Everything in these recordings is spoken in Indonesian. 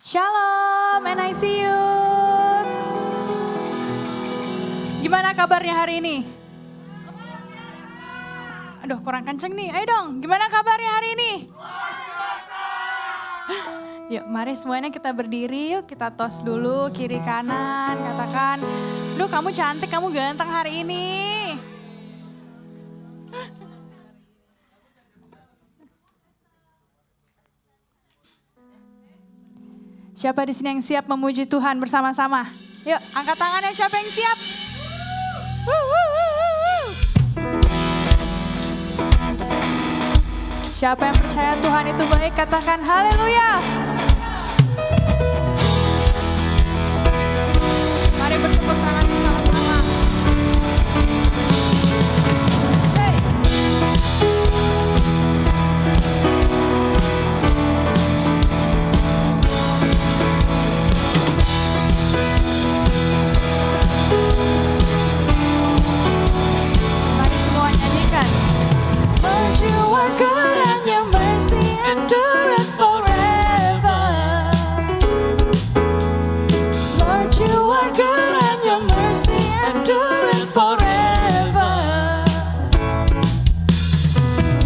Shalom, NICU. Gimana kabarnya hari ini? Aduh, kurang kenceng nih. Ayo dong, gimana kabarnya hari ini? Yuk, mari semuanya kita berdiri, yuk kita tos dulu kiri kanan. Katakan, duh kamu cantik, kamu ganteng hari ini. Siapa di sini yang siap memuji Tuhan bersama-sama? Yuk, angkat tangannya siapa yang siap? Siapa yang percaya Tuhan itu baik, katakan haleluya. Mari bertepuk tangan bersama-sama. Hey. Mari semua nyanyikan. Lord, you are good and your mercy endureth forever. Lord, you are good and your mercy endureth forever.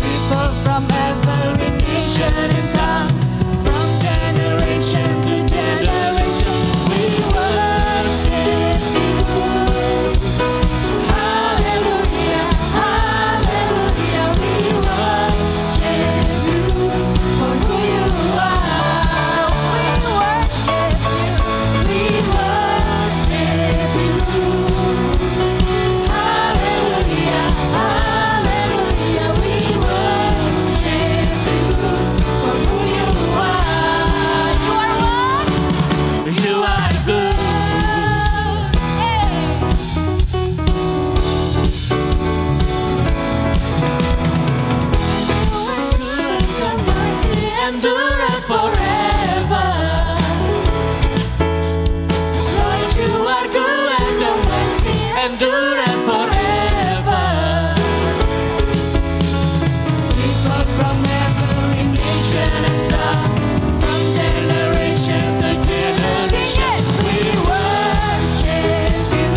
People from every nation and tongue, from generation to generation, we worship you. Hallelujah, hallelujah, we worship you for who you are. We worship you, we worship you. Hallelujah, hallelujah, we worship you for who you are. You are what? You are good. Your mercy endureth forever. Lord, you are good and your mercy endureth forever. People from every nation and tongue, from generation to generation, we worship you.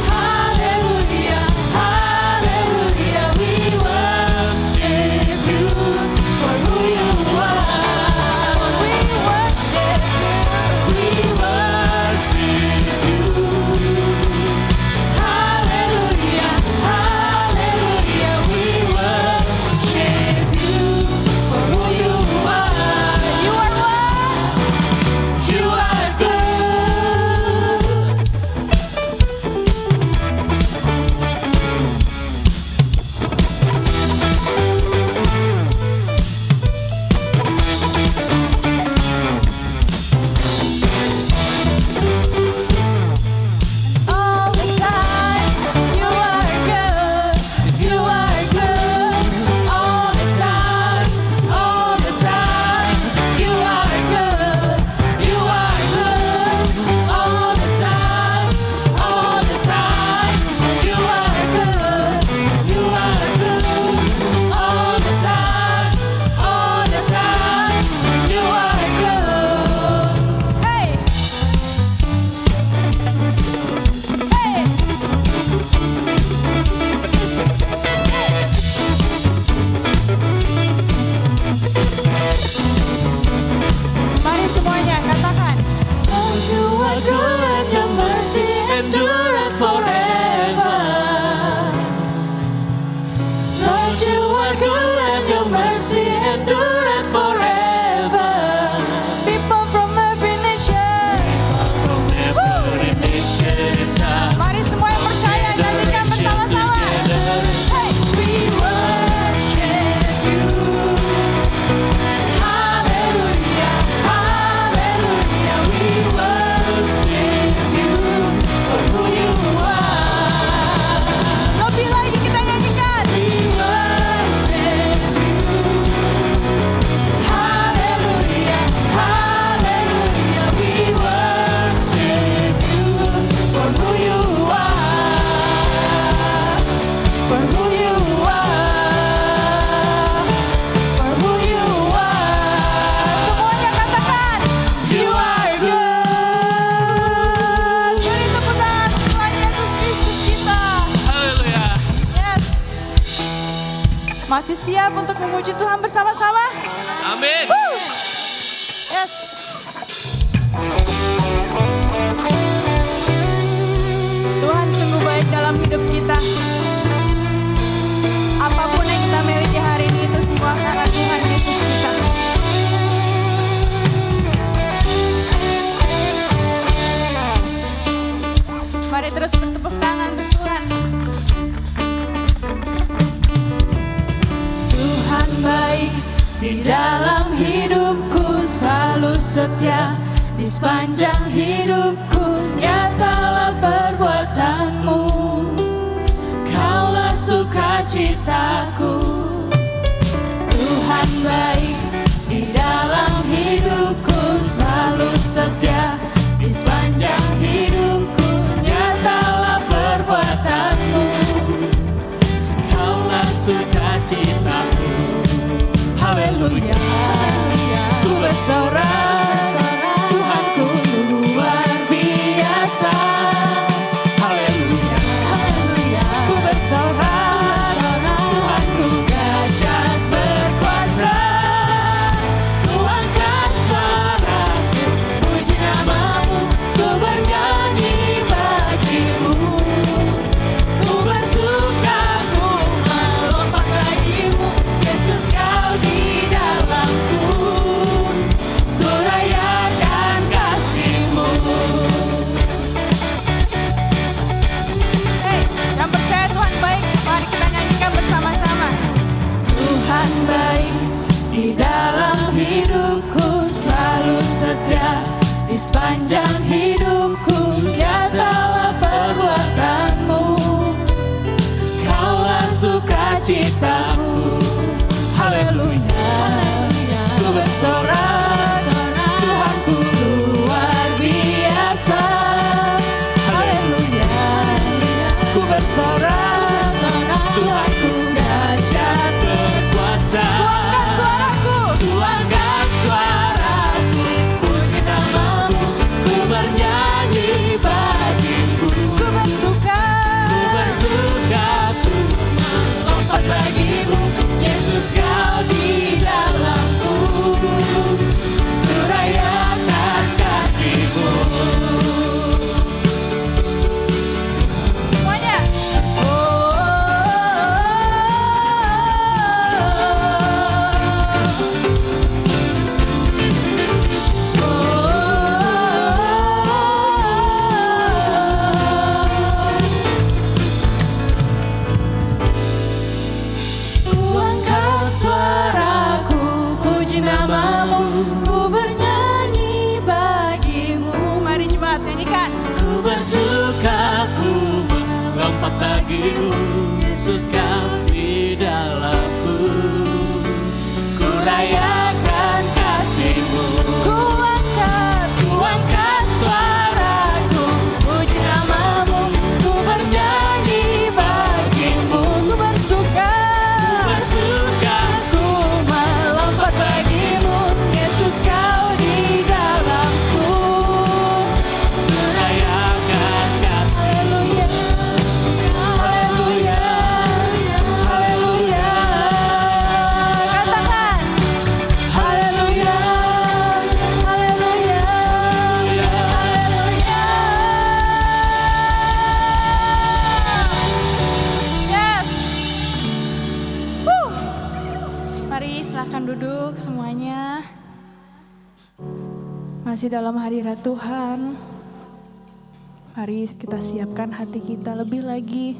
Hallelujah, hallelujah, we worship you for who you are. We worship you, we worship you. Hallelujah, hallelujah, we worship you for who you are. You are what? You are good. All the time, you are good. You are good. All the time, you are good. You are good. All the time, you are good. You are good. All the time, you are good. Hey. Hey. Mari semuanya katakan, Lord, you are good and your mercy endureth forever. Lord, you are good and your mercy endureth forever. People from every nation, mari semua yang percaya nyanyikan bersama-sama. Hey, we worship you. Hallelujah, hallelujah, we worship you for who Masih siap untuk memuji Tuhan bersama-sama? Amin. Yes. Tuhan sungguh baik dalam hidup kita. Apapun yang kita miliki hari ini itu semua karena Tuhan Yesus kita. Mari terus bertepuk tangan untuk Tuhan. Tuhan baik di dalam hidupku, selalu setia di sepanjang hidupku. Nyatalah perbuatanmu, Kaulah sukacitaku. Tuhan baik di dalam hidupku, selalu setia di sepanjang hidupku. Nyatalah perbuatanmu, Kaulah sukacitaku. Haleluya, ku bersorak, Tuhanku luar biasa. Haleluya, ku bersorak, Tuhanku dahsyat berkuasa. Ku angkat suaraku, puji namamu, ku bernyanyi bagimu. Ku bersuka, ku melompat bagimu, Yesus Kau di dalamku. Ku rayakan kasih-Mu. Hey, yang percaya Tuhan baik, mari kita nyanyikan bersama-sama. Tuhan baik di dalam hidupku, selalu setia di sepanjang hidupku. Nyatalah perbuatanmu, Kaulah sukacitaku. Haleluya, ku bersorak, Tuhanku luar biasa. Haleluya, ku bersorak, Tuhanku dahsyat berkuasa. Ku angkat suaraku, puji namamu, ku bernyanyi bagimu. Ku bersuka, ku melompat bagimu, Yesus Kau di dalamku. Ku rayakan kasih-Mu. Semuanya. Ku angkat suaraku, puji namamu, ku bernyanyi bagimu. Mari jemaat nyanyikan. Ku bersuka, ku melompat bagimu, Yesus Kau di dalamku. Ku rayakan kasih-Mu. Ku angkat suaraku, puji namamu, ku bernyanyi bagimu. Ku bersuka, ku melompat bagimu, Yesus Kau di dalamku. Ku rayakan kasih-Mu. Haleluya, haleluya. Katakan, haleluya, haleluya, haleluya. Yes. Mari silakan duduk semuanya. Masih dalam hadirat Tuhan. Mari kita siapkan hati kita lebih lagi.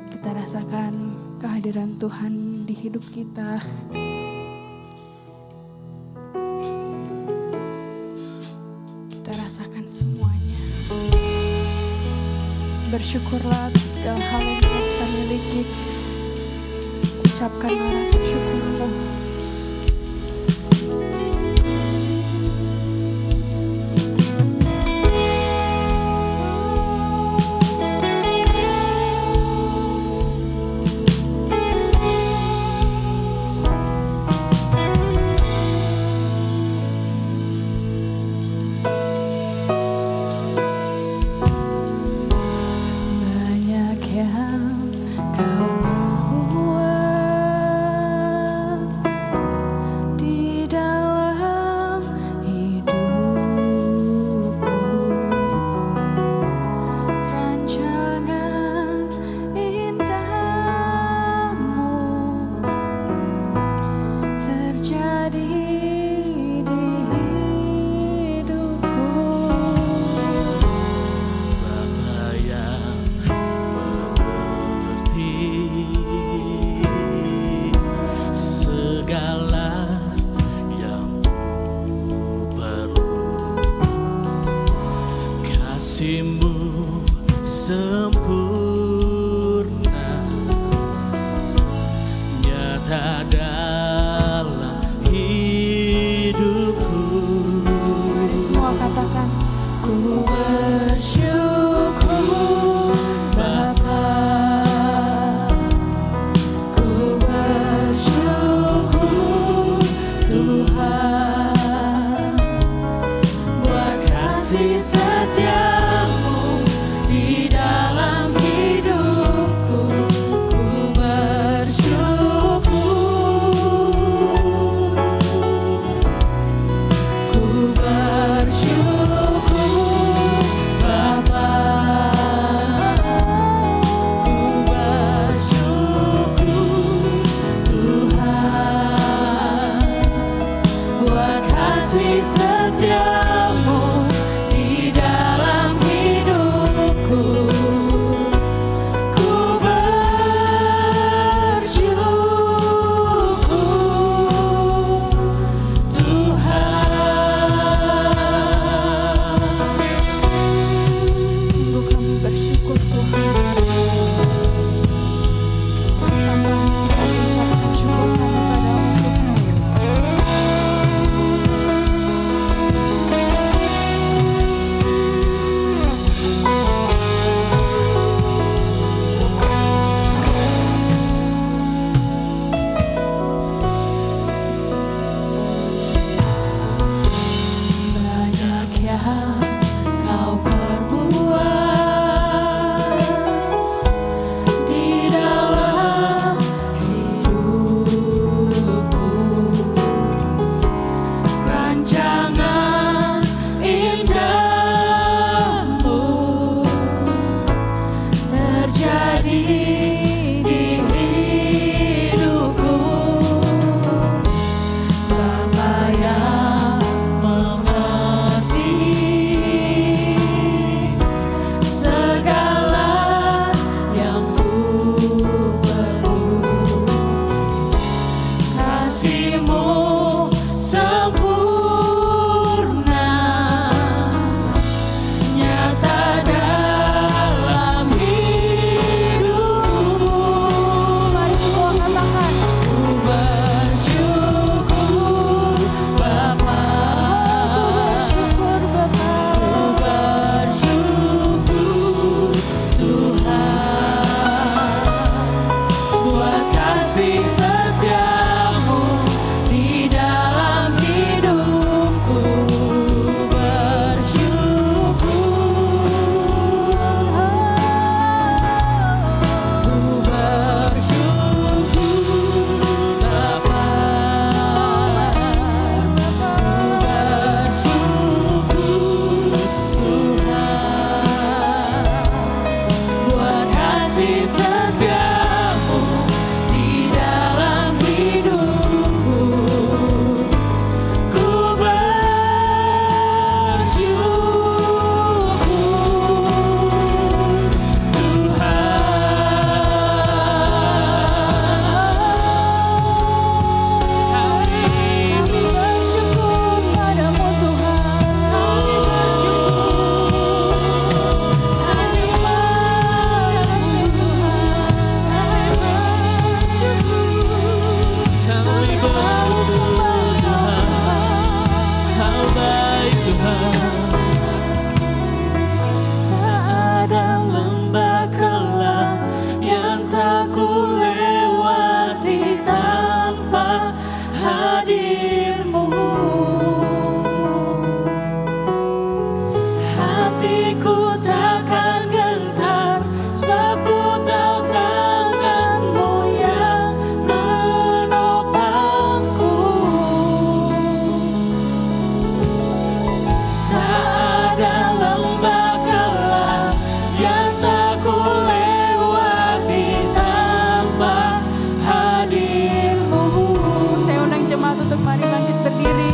Kita rasakan kehadiran Tuhan di hidup kita. Kita rasakan semuanya. Bersyukurlah atas segala hal yang telah kita miliki. Ucapkanlah rasa syukurmu. Banyak yang Kau perbuat. kasih-Mu sempurna, nyata dalam hidupku. Mari semua katakan, ku bersyukur Bapa, ku bersyukur Tuhan, buat kasih setiamu di dalam hidupku. Ku bersyukur, ku bersyukur Bapa, ku bersyukur Tuhan, buat kasih setiamu di dalam hidupku. Ku bersyukur Tuhan. Sungguh kami bersyukur Tuhan. Tanpa kami ucapkan syukur kami padamu Tuhan. Banyak yang kau perbuat di dalam hidupku, rancangan indahmu terjadi di hidupku. Bapa yang mengerti segala yang ku perlu, kasih-Mu sempurna, nyata dalam hidupku. Mari semua katakan, ku bersyukur Bapa, ku bersyukur Tuhan, buat kasih setiamu di dalam hidupku. Bersyukur Bapa, bersyukur Tuhan, buat kasih setiamu di dalam hidupku. Ku bersyukur Tuhan. Kami bersyukur padamu Tuhan. Terima kasih Tuhan. Kami selalu sembah Tuhan. Kau baik Tuhan. Tak ada lembah gelap yang tak ku lewati tanpa hadir-Mu. Hatiku takkan gentar, sebab ku tahu tangan-Mu yang menopangku. Tak ada lembah gelap yang tak ku lewati tanpa hadir-Mu. Saya undang jemaat untuk mari bangkit berdiri.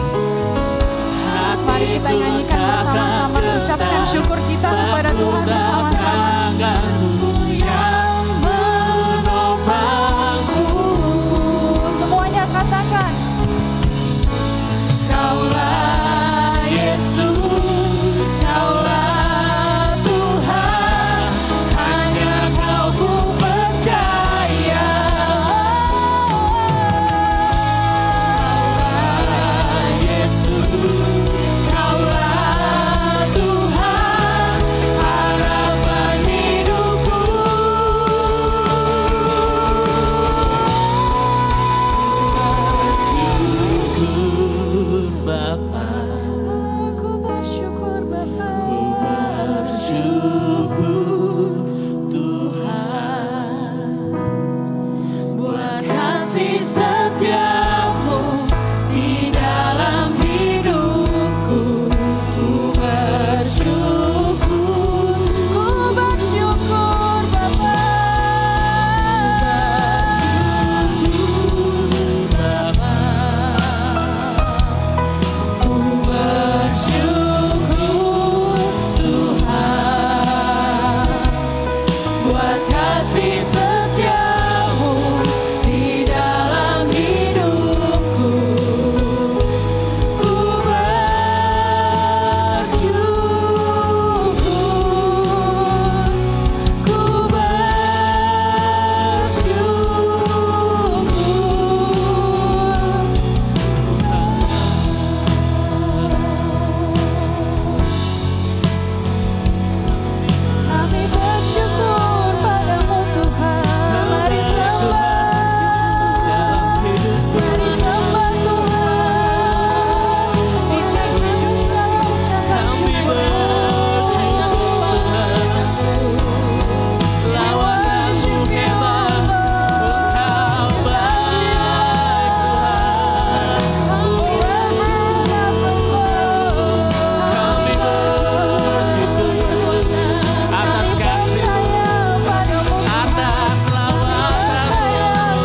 Mari kita nyanyikan bersama-sama, ucapkan syukur kita kepada Tuhan bersama-sama. Yang menopangku. Semuanya katakan, Kaulah Yesus, Kaulah bersyukur Tuhan buat kasih setiamu di dalam hidupku. Ku bersyukur Bapa. Bersyukur Bapa. Ku bersyukur Tuhan buat kasih setiamu di dalam hidupku. Ku bersyukur, ku Kami bersyukur padamu Tuhan. Mari sembah, mari sembah Tuhan. Ucapkan segala ucapan syukur. Lawanmu hebat, Engkau baik Tuhan. Kami bersyukur atas kasih, atas lawatan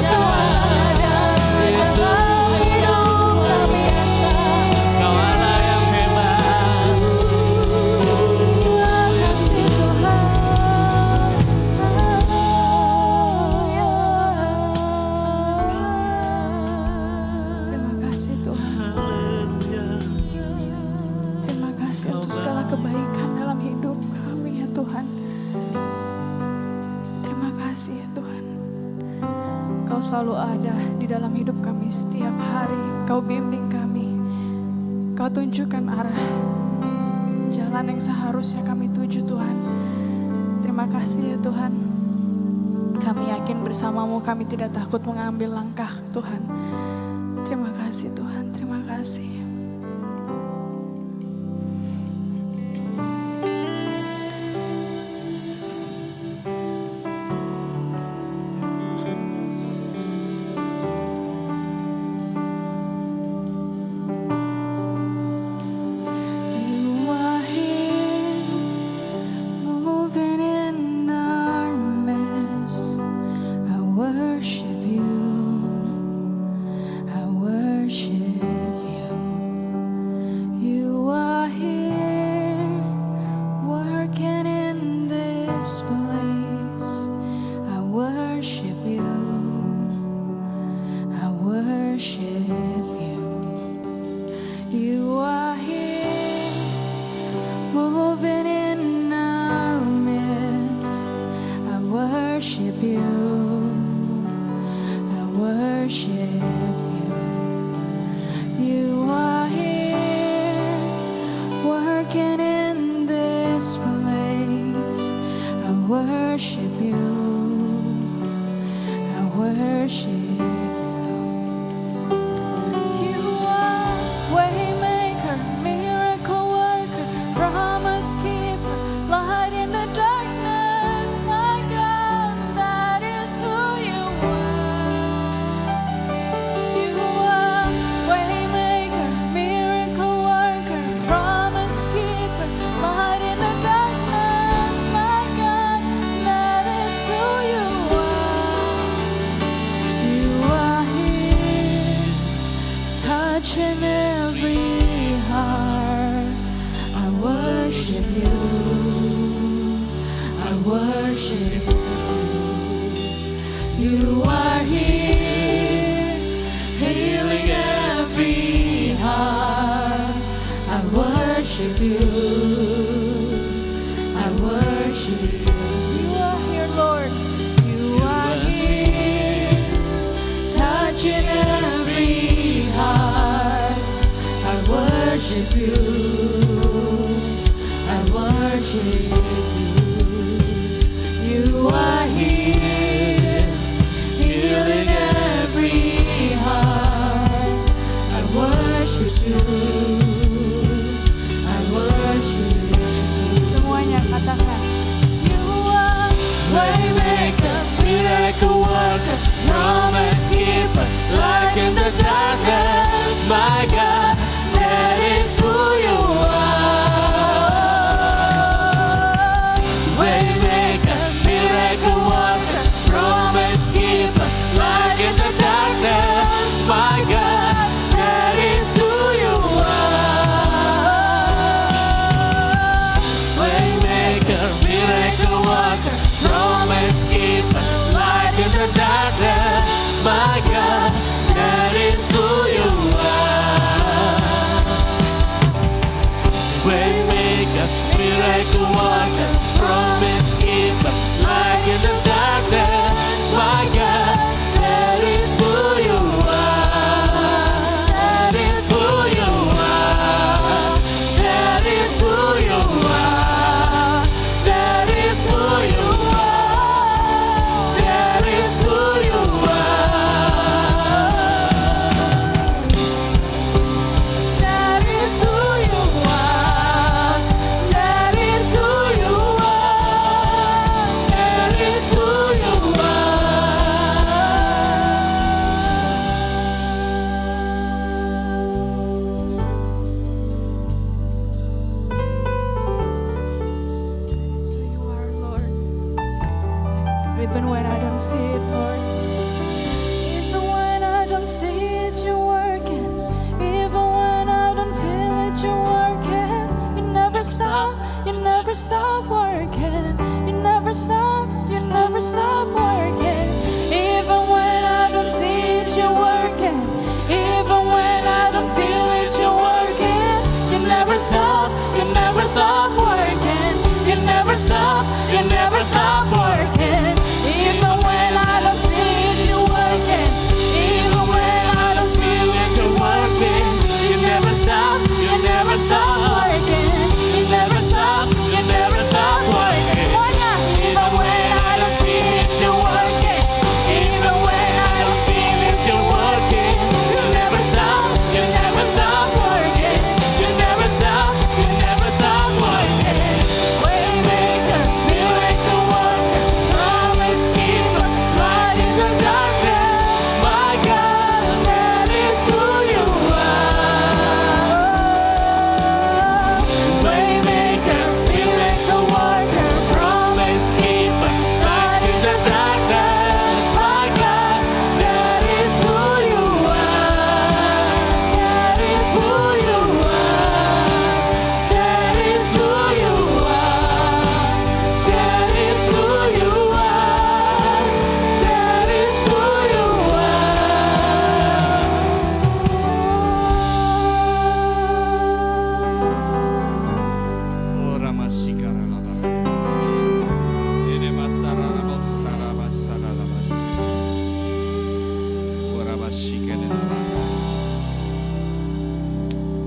Tuhan. Yesus, Kau Allah yang hebat. Terima kasih Tuhan. Haleluya. Terima kasih untuk segala kebaikan dalam hidup kami ya Tuhan. Terima kasih ya Tuhan. Kau selalu ada di dalam hidup kami setiap hari. Kau bimbing kami. Kau tunjukkan arah jalan yang seharusnya kami tuju Tuhan. Terima kasih ya Tuhan. Kami yakin bersamamu kami tidak takut mengambil langkah Tuhan. Terima kasih Tuhan. Terima kasih. You are here, moving in our midst. I worship you. I worship you. You are here, working in this place. I worship you. I worship you. You are here, moving in our midst. I worship you. I worship you. You are here, working in this place. I worship you. I worship you. You are waymaker, miracle worker, promise keeper, light in the darkness. My God, that is who you are. You are waymaker, miracle worker, promise keeper, light in the darkness. My God, that is who you are. You are here, touching every heart. I worship you. I worship you. You are here, healing every heart. I worship you. I worship you. You are here, Lord. You are here, touching every heart. I worship you. I worship you. You are here, healing every heart. I worship you. I worship you. Semuanya katakan. miracle worker, promise keeper, light in the darkness, my God, that is who you are. That is who you are. That is who you are. That is who you are. That is who you are. That is who you are. That is who you are. That is who you That's who you are, Lord. Even when I don't see it, Lord. Even when I don't see it, you're working. Even when I don't feel it, you're working. You never stop working. You never stop working. Even when I don't see it, you're working. Even when I don't feel it, you're working. You never stop working. You never stop working. Even when I don't see it, you're working. Even when I don't feel it, you're working. You never stop working. You never stop working. Even when I don't feel it, you're working. Even when I don't feel it, you're working. You never stop working. You never stop working. Waymaker, miracle worker, promise keeper, light in the darkness. My God, that is who you are. Waymaker, miracle worker, promise keeper, light in the darkness. My God, that is who you are. That is who you are. That is who you are. That is who you are. That is who you are. Ora masikara la baba. Ene mastara la baba la basara la bas. Ora masikene la baba.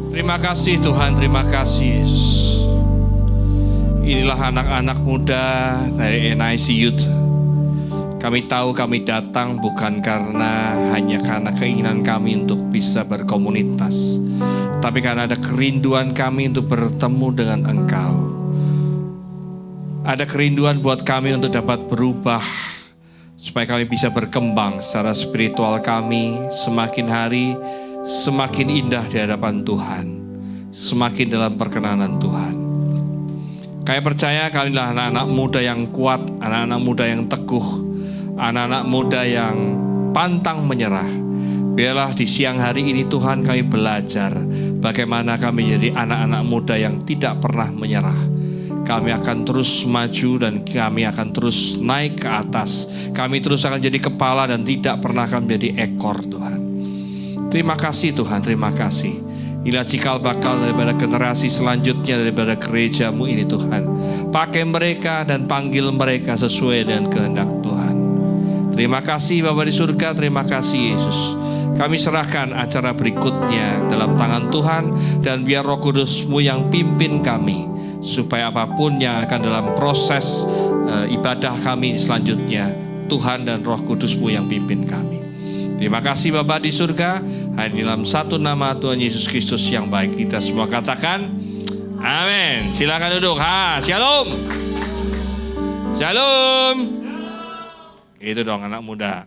Terima kasih Tuhan, terima kasih Yesus. Inilah anak-anak muda dari NIC Youth. Kami tahu kami datang bukan hanya karena keinginan kami untuk bisa berkomunitas, tapi karena ada kerinduan kami untuk bertemu dengan Engkau. Ada kerinduan buat kami untuk dapat berubah, supaya kami bisa berkembang secara spiritual kami semakin hari semakin indah di hadapan Tuhan, semakin dalam perkenanan Tuhan. Kami percaya kami adalah anak-anak muda yang kuat, anak-anak muda yang teguh, anak-anak muda yang pantang menyerah. Biarlah di siang hari ini Tuhan kami belajar bagaimana kami jadi anak-anak muda yang tidak pernah menyerah. Kami akan terus maju dan kami akan terus naik ke atas. Kami terus akan jadi kepala dan tidak pernah akan menjadi ekor Tuhan. Terima kasih Tuhan, terima kasih. Inilah cikal bakal daripada generasi selanjutnya daripada gereja-Mu ini Tuhan. Pakai mereka dan panggil mereka sesuai dengan kehendak Tuhan. Terima kasih Bapa di surga, terima kasih Yesus. Kami serahkan acara berikutnya dalam tangan Tuhan, dan biar Roh Kudus-Mu yang pimpin kami, supaya apapun yang akan dalam proses ibadah kami selanjutnya, Tuhan dan Roh Kudus-Mu yang pimpin kami. Terima kasih Bapa di surga, hanya dalam satu nama Tuhan Yesus Kristus yang baik. Kita semua katakan amin. Silakan duduk. Shalom. Shalom. Itu dong anak muda.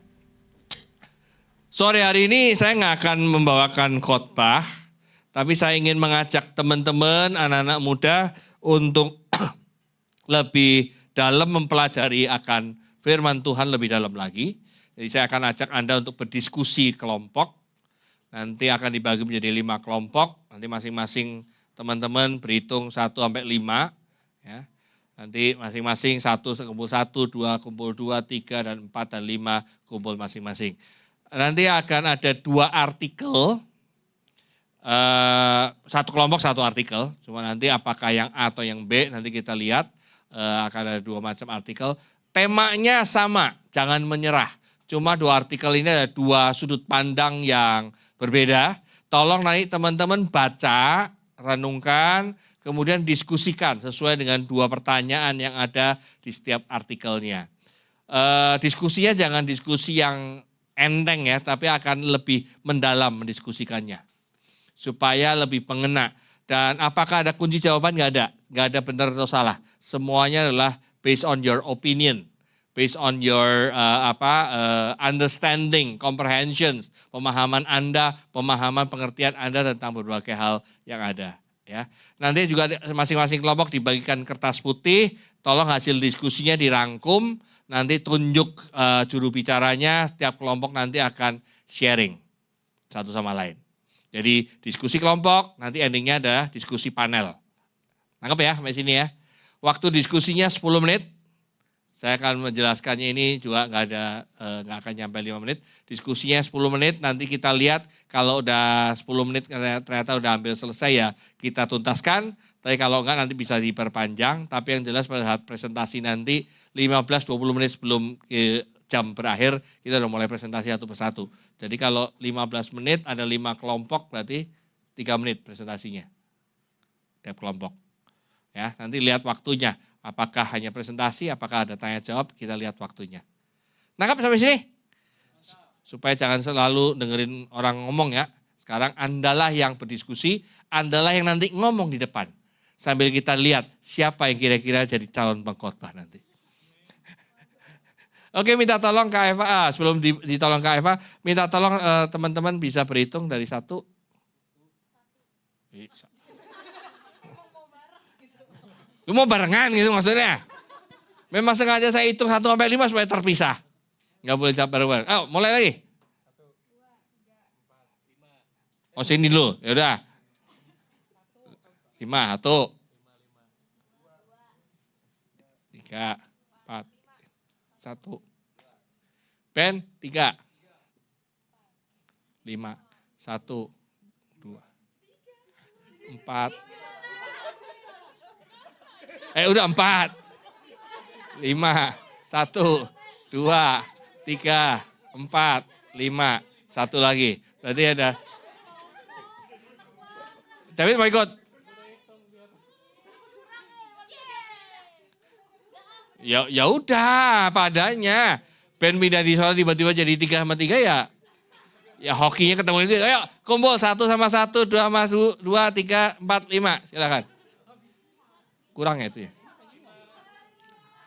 Sore hari ini saya nggak akan membawakan khotbah, tapi saya ingin mengajak teman-teman anak-anak muda untuk lebih dalam mempelajari akan firman Tuhan lebih dalam lagi. Jadi saya akan ajak Anda untuk berdiskusi kelompok. Nanti akan dibagi menjadi 5 kelompok. Nanti masing-masing teman-teman berhitung 1 sampai 5. Ya. Nanti masing-masing 1 kumpul 1, 2 kumpul 2, 3 dan 4 dan 5 kumpul masing-masing. Nanti akan ada 2 artikel Satu kelompok satu artikel, cuma nanti apakah yang A atau yang B nanti kita lihat. Akan ada 2 macam artikel. Temanya sama, jangan menyerah. Cuma 2 artikel ini ada 2 sudut pandang yang berbeda. Tolong nanti teman-teman baca, renungkan, kemudian diskusikan sesuai dengan 2 pertanyaan yang ada di setiap artikelnya. Diskusinya jangan diskusi yang enteng ya, tapi akan lebih mendalam mendiskusikannya. Supaya lebih pengena. Dan apakah ada kunci jawaban? Nggak ada benar atau salah. Semuanya adalah based on your opinion, based on your understanding, comprehensions, pemahaman Anda, pemahaman pengertian Anda tentang berbagai hal yang ada. Ya, nanti juga masing-masing kelompok dibagikan kertas putih. Tolong hasil diskusinya dirangkum. Nanti tunjuk juru bicaranya. Setiap kelompok nanti akan sharing satu sama lain. Jadi diskusi kelompok, nanti endingnya adalah diskusi panel. Nangkep ya sampai sini ya. Waktu diskusinya 10 menit. Saya akan menjelaskannya ini juga nggak akan nyampe 5 menit. Diskusinya 10 menit, nanti kita lihat kalau udah 10 menit ternyata udah hampir selesai ya kita tuntaskan. Tapi kalau enggak nanti bisa diperpanjang. Tapi yang jelas pada saat presentasi nanti 15-20 menit sebelum jam berakhir kita udah mulai presentasi satu persatu. Jadi kalau 15 menit ada 5 kelompok berarti 3 menit presentasinya. Tiap kelompok. Ya, nanti lihat waktunya. Apakah hanya presentasi, apakah ada tanya jawab, kita lihat waktunya. Nangkap sampai sini? Supaya jangan selalu dengerin orang ngomong ya. Sekarang Andalah yang berdiskusi, Andalah yang nanti ngomong di depan. Sambil kita lihat siapa yang kira-kira jadi calon pengkhotbah nanti. Oke, minta tolong Kak Eva, sebelum ditolong Kak Eva, minta tolong teman-teman bisa berhitung dari 1. Lu mau barengan gitu maksudnya? Memang sengaja saya hitung 1 sampai 5 supaya terpisah. Nggak boleh bareng-bareng. Ayo, mulai lagi. 1, 2, 3, 4, 5. Oh, sini dulu, yaudah. 5, 1. 3, 4. 1. Ben, 3. 5. 1, 2, 4. Udah 4. 5. 1, 2, 3, 4, 5. 1 lagi. Berarti ada. David mau ikut? Ya udah, padanya. Ben pindah di soal tiba-tiba jadi 3 sama 3 ya. Ya hokinya ketemu itu. Ayo kumpul 1 sama 1, 2 sama 2, 3, 4, 5. Silakan. Kurang ya itu ya?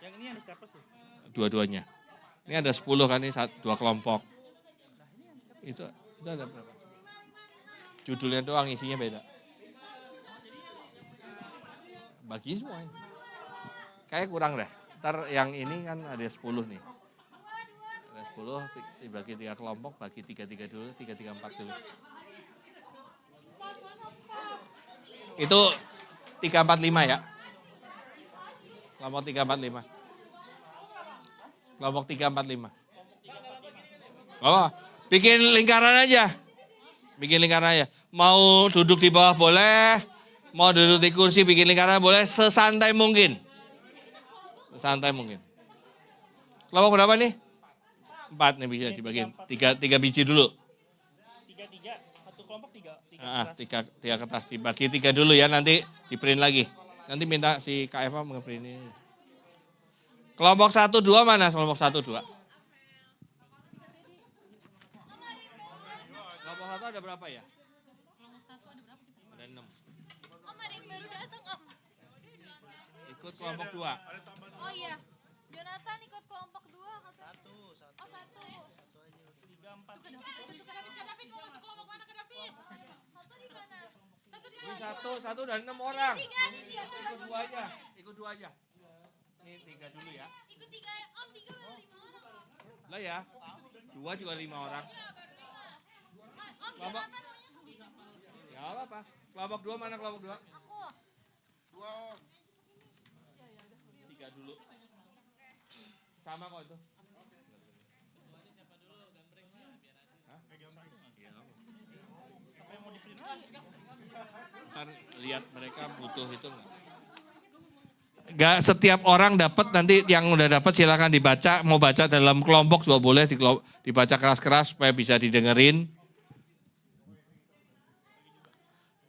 Yang ini yang siapa sih? Dua-duanya. Ini ada 10 kan, ini 2 kelompok. Itu ada berapa? Judulnya doang, isinya beda. Bagi semua ini. Kayak kurang deh. Ntar yang ini kan ada 10 nih. Ada 10, dibagi 3 kelompok, bagi 3-3 dulu, 3-3-4 dulu. Itu 3-4-5 ya. Kelompok 3-4-5. Kelompok 3-4-5. Oh, bikin lingkaran aja. Bikin lingkaran aja. Mau duduk di bawah boleh, mau duduk di kursi bikin lingkaran boleh, sesantai mungkin. Sesantai mungkin. Kelompok berapa nih? 4 nih bisa dibagiin. 3 biji dulu. 3-3, satu kelompok 3 kertas. 3 kertas dibagi 3 dulu ya, nanti di print lagi. Nanti minta si Kak Eva nge-print ini. Kelompok 1-2 mana? Kelompok 1-2. Kelompok 1 ada berapa ya? Ada 6. Om ada yang baru datang Om. Ikut kelompok 2. Oh iya. Jonathan ikut kelompok 2 katanya. Oh 1. 3-4. Kak David mau masuk kelompok mana Kak David? 1 di mana? 1 di Ini mana? 1 dan 6 orang. 3 di dia. Ikut 2 aja. Ikut 2 aja. Ini 3 dulu ya. Ikut 3 Om 3 baru 5 orang Om. Lah ya. 2 juga 5 orang. Om Jonathan maunya Ya apa-apa. Kelompok 2 mana kelompok 2? aku. 3 dulu. Sama kok itu. Hah? Sampai mau di Ntar lihat mereka butuh itu enggak setiap orang dapat, nanti yang udah dapat silakan dibaca, mau baca dalam kelompok juga boleh dibaca keras-keras supaya bisa didengerin.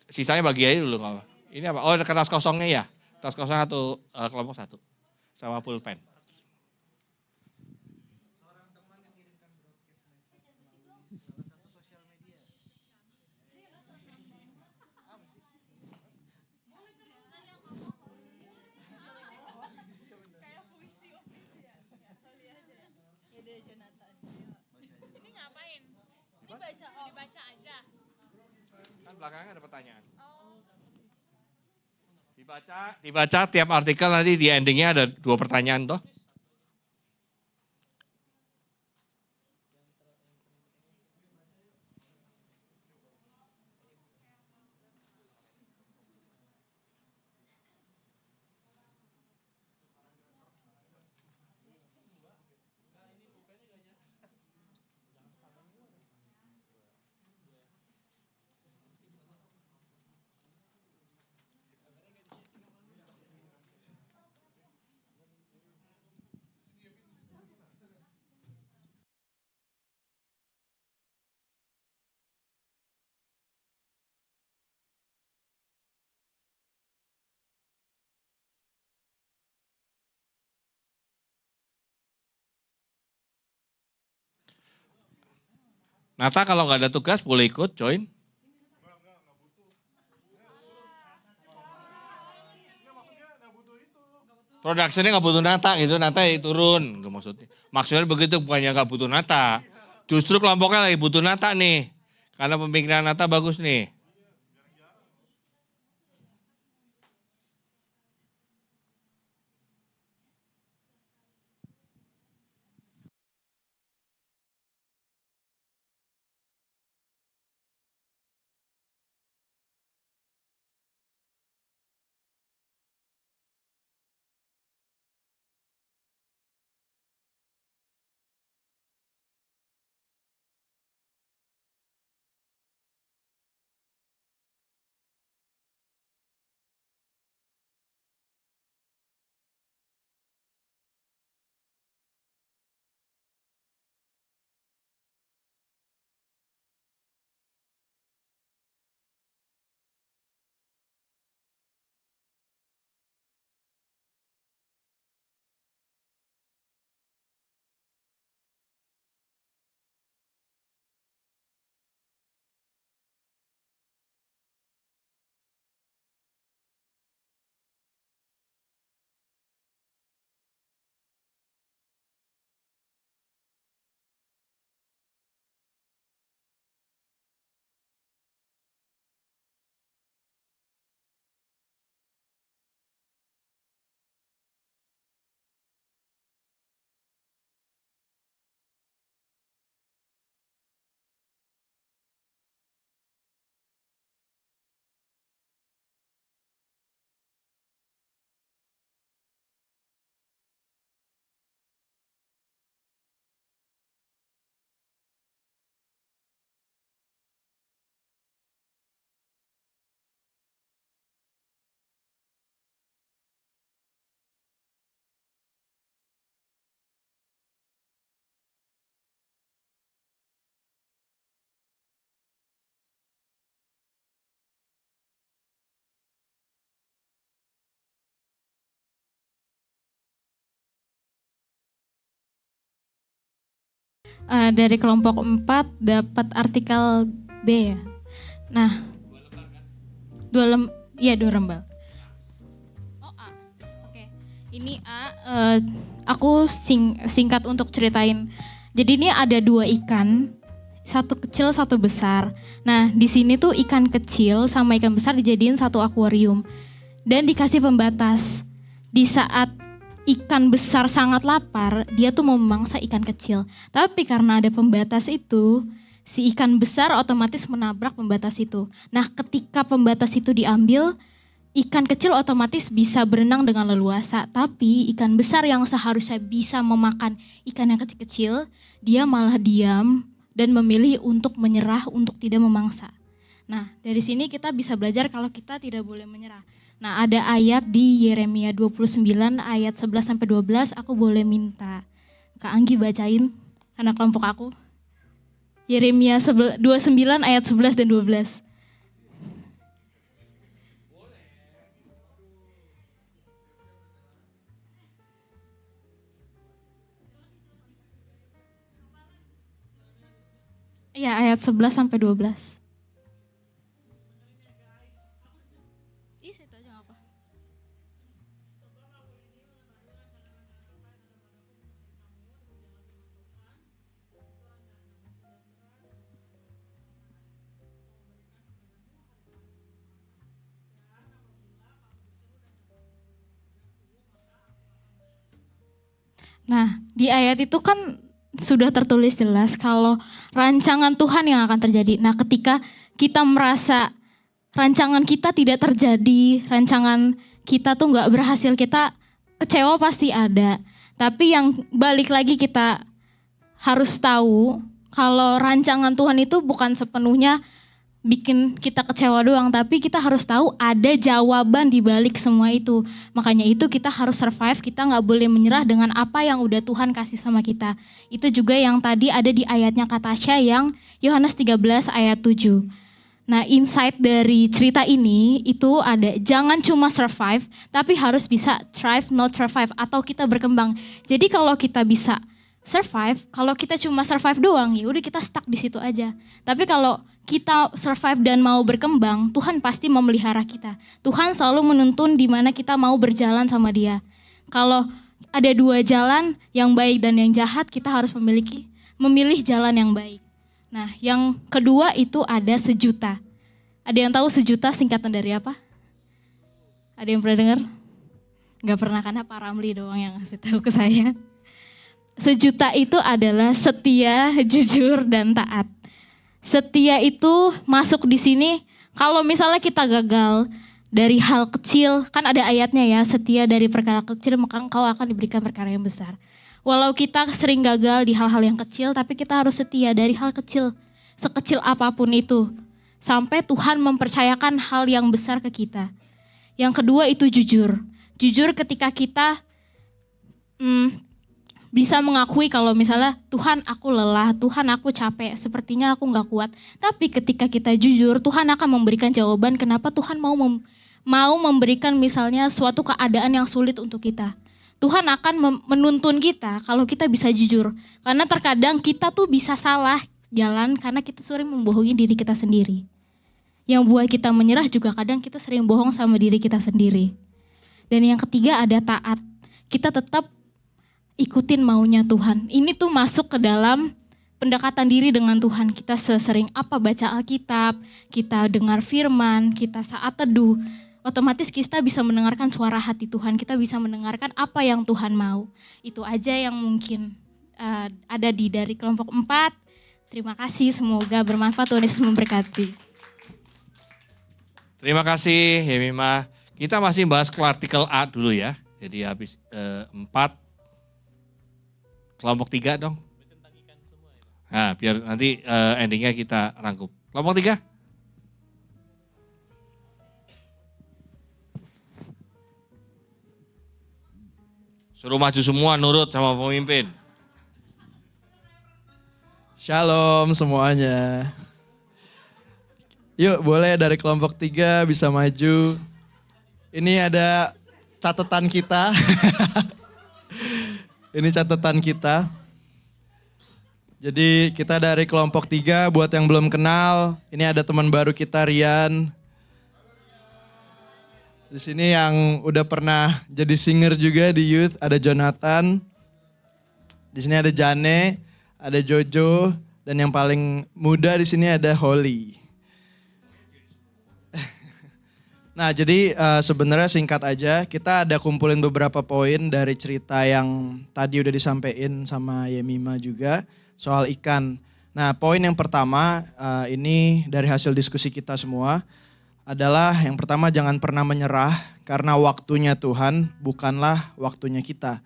Sisanya bagi aja dulu nggak apa. Ini apa? Oh, kertas kosongnya ya. Kertas kosong satu, kelompok satu. Sama pulpen. Yaudah, Jonathan. Ini ngapain? Ini baca, dibaca aja. Kan belakangnya ada pertanyaan. Dibaca tiap artikel, nanti di endingnya ada 2 pertanyaan toh. Nata kalau nggak ada tugas boleh ikut join. Productionnya nggak butuh Nata gitu, Nata ya turun. Nggak maksudnya. Maksudnya begitu, bukannya nggak butuh Nata. Justru kelompoknya lagi butuh Nata nih. Karena pemikiran Nata bagus nih. Dari kelompok 4 dapat artikel B ya. Nah, 2 lembar. Oh A, oke. Ini A, aku singkat untuk ceritain. Jadi ini ada 2 ikan, satu kecil satu besar. Nah di sini tuh ikan kecil sama ikan besar dijadiin satu akuarium dan dikasih pembatas. Di saat ikan besar sangat lapar, dia tuh mau memangsa ikan kecil. Tapi karena ada pembatas itu, si ikan besar otomatis menabrak pembatas itu. Nah ketika pembatas itu diambil, ikan kecil otomatis bisa berenang dengan leluasa. Tapi ikan besar yang seharusnya bisa memakan ikan yang kecil-kecil, dia malah diam dan memilih untuk menyerah untuk tidak memangsa. Nah, dari sini kita bisa belajar kalau kita tidak boleh menyerah. Nah, ada ayat di Yeremia 29 ayat 11 sampai 12, aku boleh minta Kak Anggi bacain karena kelompok aku. Yeremia 29 ayat 11 dan 12. Iya, ayat 11 sampai 12. Ih, situ aja nggak apa. Nah, di ayat itu kan sudah tertulis jelas kalau rancangan Tuhan yang akan terjadi. Nah, ketika kita merasa rancangan kita tidak terjadi, rancangan kita tuh nggak berhasil, kita kecewa pasti ada. Tapi yang balik lagi kita harus tahu kalau rancangan Tuhan itu bukan sepenuhnya bikin kita kecewa doang, tapi kita harus tahu ada jawaban di balik semua itu. Makanya itu kita harus survive, kita nggak boleh menyerah dengan apa yang udah Tuhan kasih sama kita. Itu juga yang tadi ada di ayatnya Kak Tasya yang Yohanes 13 ayat 7. Nah, insight dari cerita ini itu ada jangan cuma survive, tapi harus bisa thrive not survive atau kita berkembang. Jadi kalau kita bisa survive, kalau kita cuma survive doang ya udah kita stuck di situ aja. Tapi kalau kita survive dan mau berkembang, Tuhan pasti memelihara kita. Tuhan selalu menuntun di mana kita mau berjalan sama Dia. Kalau ada dua jalan, yang baik dan yang jahat, kita harus memilih jalan yang baik. Nah, yang kedua itu ada sejuta. Ada yang tahu sejuta singkatan dari apa? Ada yang pernah dengar? Gak pernah, karena Pak Ramli doang yang ngasih tahu ke saya. Sejuta itu adalah setia, jujur, dan taat. Setia itu masuk di sini kalau misalnya kita gagal dari hal kecil, kan ada ayatnya ya, setia dari perkara kecil maka engkau akan diberikan perkara yang besar. Walau kita sering gagal di hal-hal yang kecil, tapi kita harus setia dari hal kecil, sekecil apapun itu. Sampai Tuhan mempercayakan hal yang besar ke kita. Yang kedua itu jujur. Jujur ketika kita bisa mengakui kalau misalnya Tuhan aku lelah, Tuhan aku capek, sepertinya aku gak kuat. Tapi ketika kita jujur, Tuhan akan memberikan jawaban kenapa Tuhan mau memberikan misalnya suatu keadaan yang sulit untuk kita. Tuhan akan menuntun kita kalau kita bisa jujur. Karena terkadang kita tuh bisa salah jalan karena kita sering membohongi diri kita sendiri. Yang buat kita menyerah juga kadang kita sering bohong sama diri kita sendiri. Dan yang ketiga ada taat. Kita tetap ikutin maunya Tuhan. Ini tuh masuk ke dalam pendekatan diri dengan Tuhan. Kita sesering apa baca Alkitab, kita dengar firman, kita saat teduh. Otomatis kita bisa mendengarkan suara hati Tuhan. Kita bisa mendengarkan apa yang Tuhan mau. Itu aja yang mungkin ada dari kelompok 4. Terima kasih, semoga bermanfaat. Tuhan Yesus memberkati. Terima kasih Yemima. Kita masih bahas artikel A dulu ya. Jadi habis 4. Kelompok 3 dong. Nah, biar nanti endingnya kita rangkup. Kelompok 3. Suruh maju semua nurut sama pemimpin. Shalom semuanya. Yuk boleh dari kelompok 3 bisa maju. Ini ada catatan kita. Ini catatan kita. Jadi kita dari kelompok 3, buat yang belum kenal, ini ada teman baru kita Rian. Di sini yang udah pernah jadi singer juga di youth, ada Jonathan. Di sini ada Jane, ada Jojo, dan yang paling muda di sini ada Holly. Nah jadi sebenarnya singkat aja, kita ada kumpulin beberapa poin dari cerita yang tadi udah disampaikan sama Yemima juga soal ikan. Nah poin yang pertama ini dari hasil diskusi kita semua adalah yang pertama jangan pernah menyerah karena waktunya Tuhan bukanlah waktunya kita.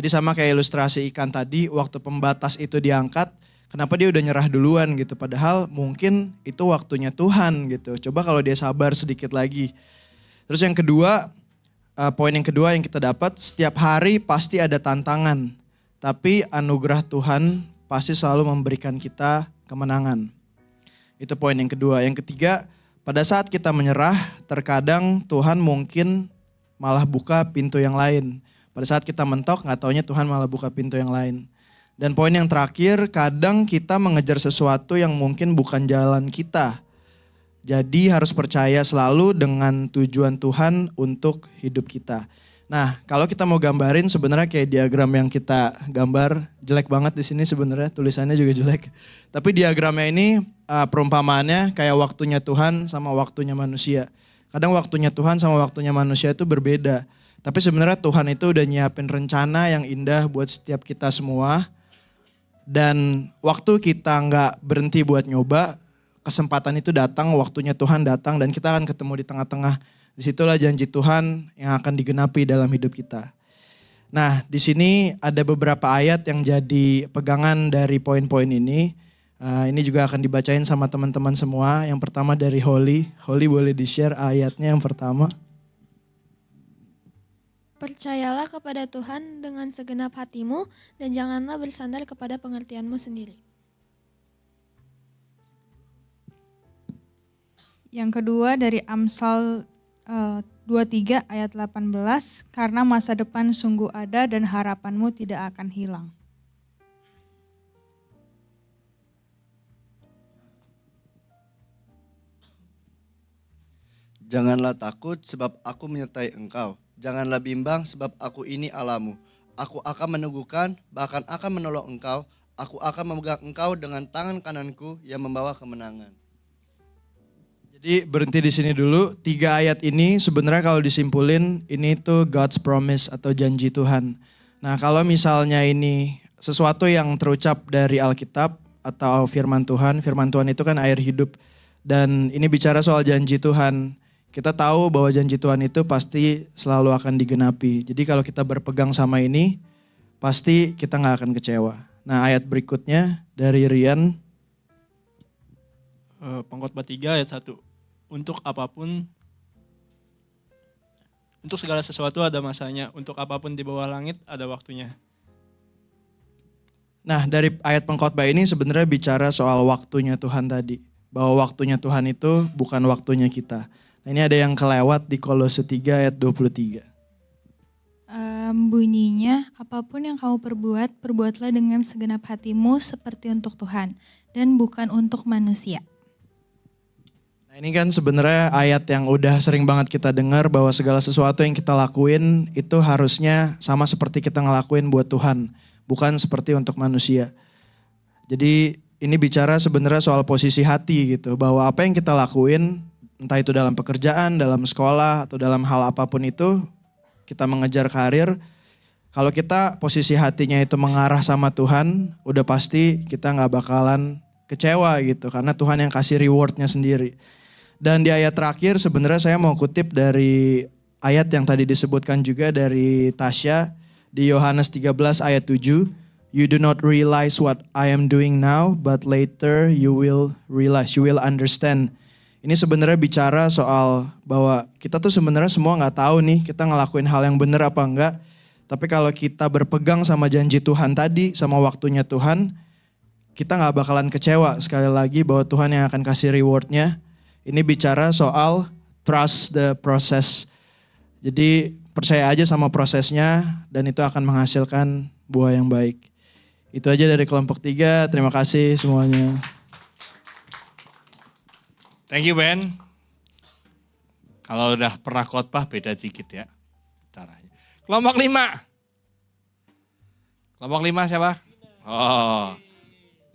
Jadi sama kayak ilustrasi ikan tadi, waktu pembatas itu diangkat, Kenapa dia udah nyerah duluan gitu. Padahal mungkin itu waktunya Tuhan gitu. Coba kalau dia sabar sedikit lagi. Terus yang kedua, poin yang kedua yang kita dapat, setiap hari pasti ada tantangan. Tapi anugerah Tuhan pasti selalu memberikan kita kemenangan. Itu poin yang kedua. Yang ketiga, pada saat kita menyerah, terkadang Tuhan mungkin malah buka pintu yang lain. Pada saat kita mentok, gak taunya Tuhan malah buka pintu yang lain. Dan poin yang terakhir, kadang kita mengejar sesuatu yang mungkin bukan jalan kita. Jadi harus percaya selalu dengan tujuan Tuhan untuk hidup kita. Nah, kalau kita mau gambarin sebenarnya kayak diagram yang kita gambar, jelek banget di sini sebenarnya, tulisannya juga jelek. Tapi diagramnya ini perumpamaannya kayak waktunya Tuhan sama waktunya manusia. Kadang waktunya Tuhan sama waktunya manusia itu berbeda. Tapi sebenarnya Tuhan itu udah nyiapin rencana yang indah buat setiap kita semua. Dan waktu kita nggak berhenti buat nyoba, kesempatan itu datang, waktunya Tuhan datang dan kita akan ketemu di tengah-tengah. Disitulah janji Tuhan yang akan digenapi dalam hidup kita. Nah, di sini ada beberapa ayat yang jadi pegangan dari poin-poin ini. Ini juga akan dibacain sama teman-teman semua. Yang pertama dari Holly. Holly boleh di-share ayatnya yang pertama. Percayalah kepada Tuhan dengan segenap hatimu dan janganlah bersandar kepada pengertianmu sendiri. Yang kedua dari Amsal 23 ayat 18, karena masa depan sungguh ada dan harapanmu tidak akan hilang. Janganlah takut sebab aku menyertai engkau. Janganlah bimbang sebab aku ini Allahmu. Aku akan meneguhkan, bahkan akan menolong engkau. Aku akan memegang engkau dengan tangan kananku yang membawa kemenangan. Jadi berhenti di sini dulu. 3 ayat ini sebenarnya kalau disimpulin ini tuh God's promise atau janji Tuhan. Nah, kalau misalnya ini sesuatu yang terucap dari Alkitab atau firman Tuhan itu kan air hidup. Dan ini bicara soal janji Tuhan. Kita tahu bahwa janji Tuhan itu pasti selalu akan digenapi. Jadi kalau kita berpegang sama ini, pasti kita gak akan kecewa. Nah, ayat berikutnya dari Rian. Pengkhotbah 3 ayat 1. Untuk segala sesuatu ada masanya. Untuk apapun di bawah langit ada waktunya. Nah, dari ayat pengkhotbah ini sebenarnya bicara soal waktunya Tuhan tadi. Bahwa waktunya Tuhan itu bukan waktunya kita. Nah, ini ada yang kelewat di Kolose 3 ayat 23. Bunyinya, apapun yang kamu perbuat, perbuatlah dengan segenap hatimu seperti untuk Tuhan dan bukan untuk manusia. Nah, ini kan sebenarnya ayat yang udah sering banget kita dengar bahwa segala sesuatu yang kita lakuin itu harusnya sama seperti kita ngelakuin buat Tuhan, bukan seperti untuk manusia. Jadi ini bicara sebenarnya soal posisi hati gitu, bahwa apa yang kita lakuin, entah itu dalam pekerjaan, dalam sekolah, atau dalam hal apapun itu, kita mengejar karir, kalau kita posisi hatinya itu mengarah sama Tuhan, udah pasti kita gak bakalan kecewa gitu, karena Tuhan yang kasih rewardnya sendiri. Dan di ayat terakhir sebenarnya saya mau kutip dari ayat yang tadi disebutkan juga dari Tasya, di Yohanes 13 ayat 7, You do not realize what I am doing now, but later you will realize, you will understand. Ini sebenarnya bicara soal bahwa kita tuh sebenarnya semua gak tahu nih kita ngelakuin hal yang benar apa enggak. Tapi kalau kita berpegang sama janji Tuhan tadi, sama waktunya Tuhan, kita gak bakalan kecewa sekali lagi bahwa Tuhan yang akan kasih rewardnya. Ini bicara soal trust the process. Jadi percaya aja sama prosesnya dan itu akan menghasilkan buah yang baik. Itu aja dari kelompok 3, terima kasih semuanya. Thank you Ben. Kalau udah pernah khotbah beda dikit ya caranya. Kelompok 5. Kelompok 5 siapa? Oh.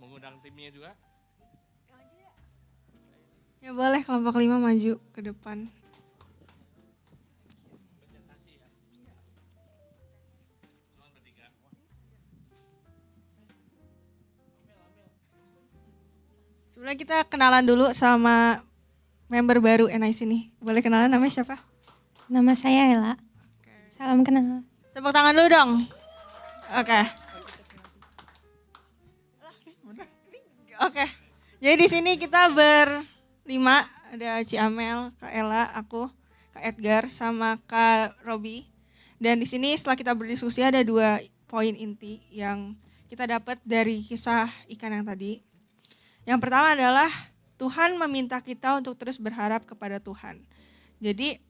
Mengundang timnya juga? Ya boleh kelompok 5 maju ke depan. Sebenarnya kita kenalan dulu sama member baru NIC nih. Boleh kenalan namanya siapa? Nama saya Ella. Salam kenal. Tepuk tangan dulu dong. Oke. Oke. Jadi di sini kita berlima, ada Ci Amel, Kak Ella, aku, Kak Edgar, sama Kak Robi. Dan di sini setelah kita berdiskusi ada 2 poin inti yang kita dapat dari kisah ikan yang tadi. Yang pertama adalah Tuhan meminta kita untuk terus berharap kepada Tuhan. Jadi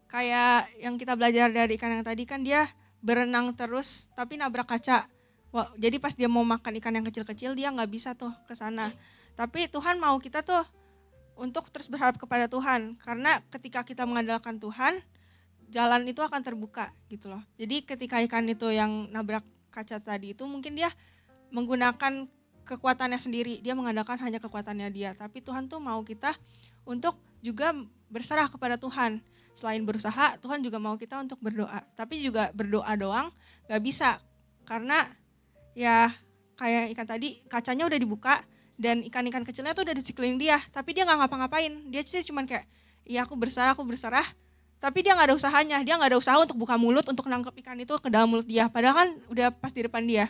kayak yang kita belajar dari ikan yang tadi kan dia berenang terus tapi nabrak kaca. Wah, jadi pas dia mau makan ikan yang kecil-kecil dia nggak bisa tuh ke sana. Tapi Tuhan mau kita tuh untuk terus berharap kepada Tuhan. Karena ketika kita mengandalkan Tuhan, jalan itu akan terbuka gitu loh. Jadi ketika ikan itu yang nabrak kaca tadi itu mungkin dia menggunakan kekuatannya sendiri, dia mengandalkan hanya kekuatannya dia. Tapi Tuhan tuh mau kita untuk juga berserah kepada Tuhan. Selain berusaha, Tuhan juga mau kita untuk berdoa. Tapi juga berdoa doang gak bisa. Karena ya kayak ikan tadi, kacanya udah dibuka dan ikan-ikan kecilnya tuh udah di sekeliling dia. Tapi dia gak ngapa-ngapain, dia sih cuman kayak, iya aku berserah. Tapi dia gak ada usahanya, dia gak ada usaha untuk buka mulut untuk nangkep ikan itu ke dalam mulut dia. Padahal kan udah pas di depan dia.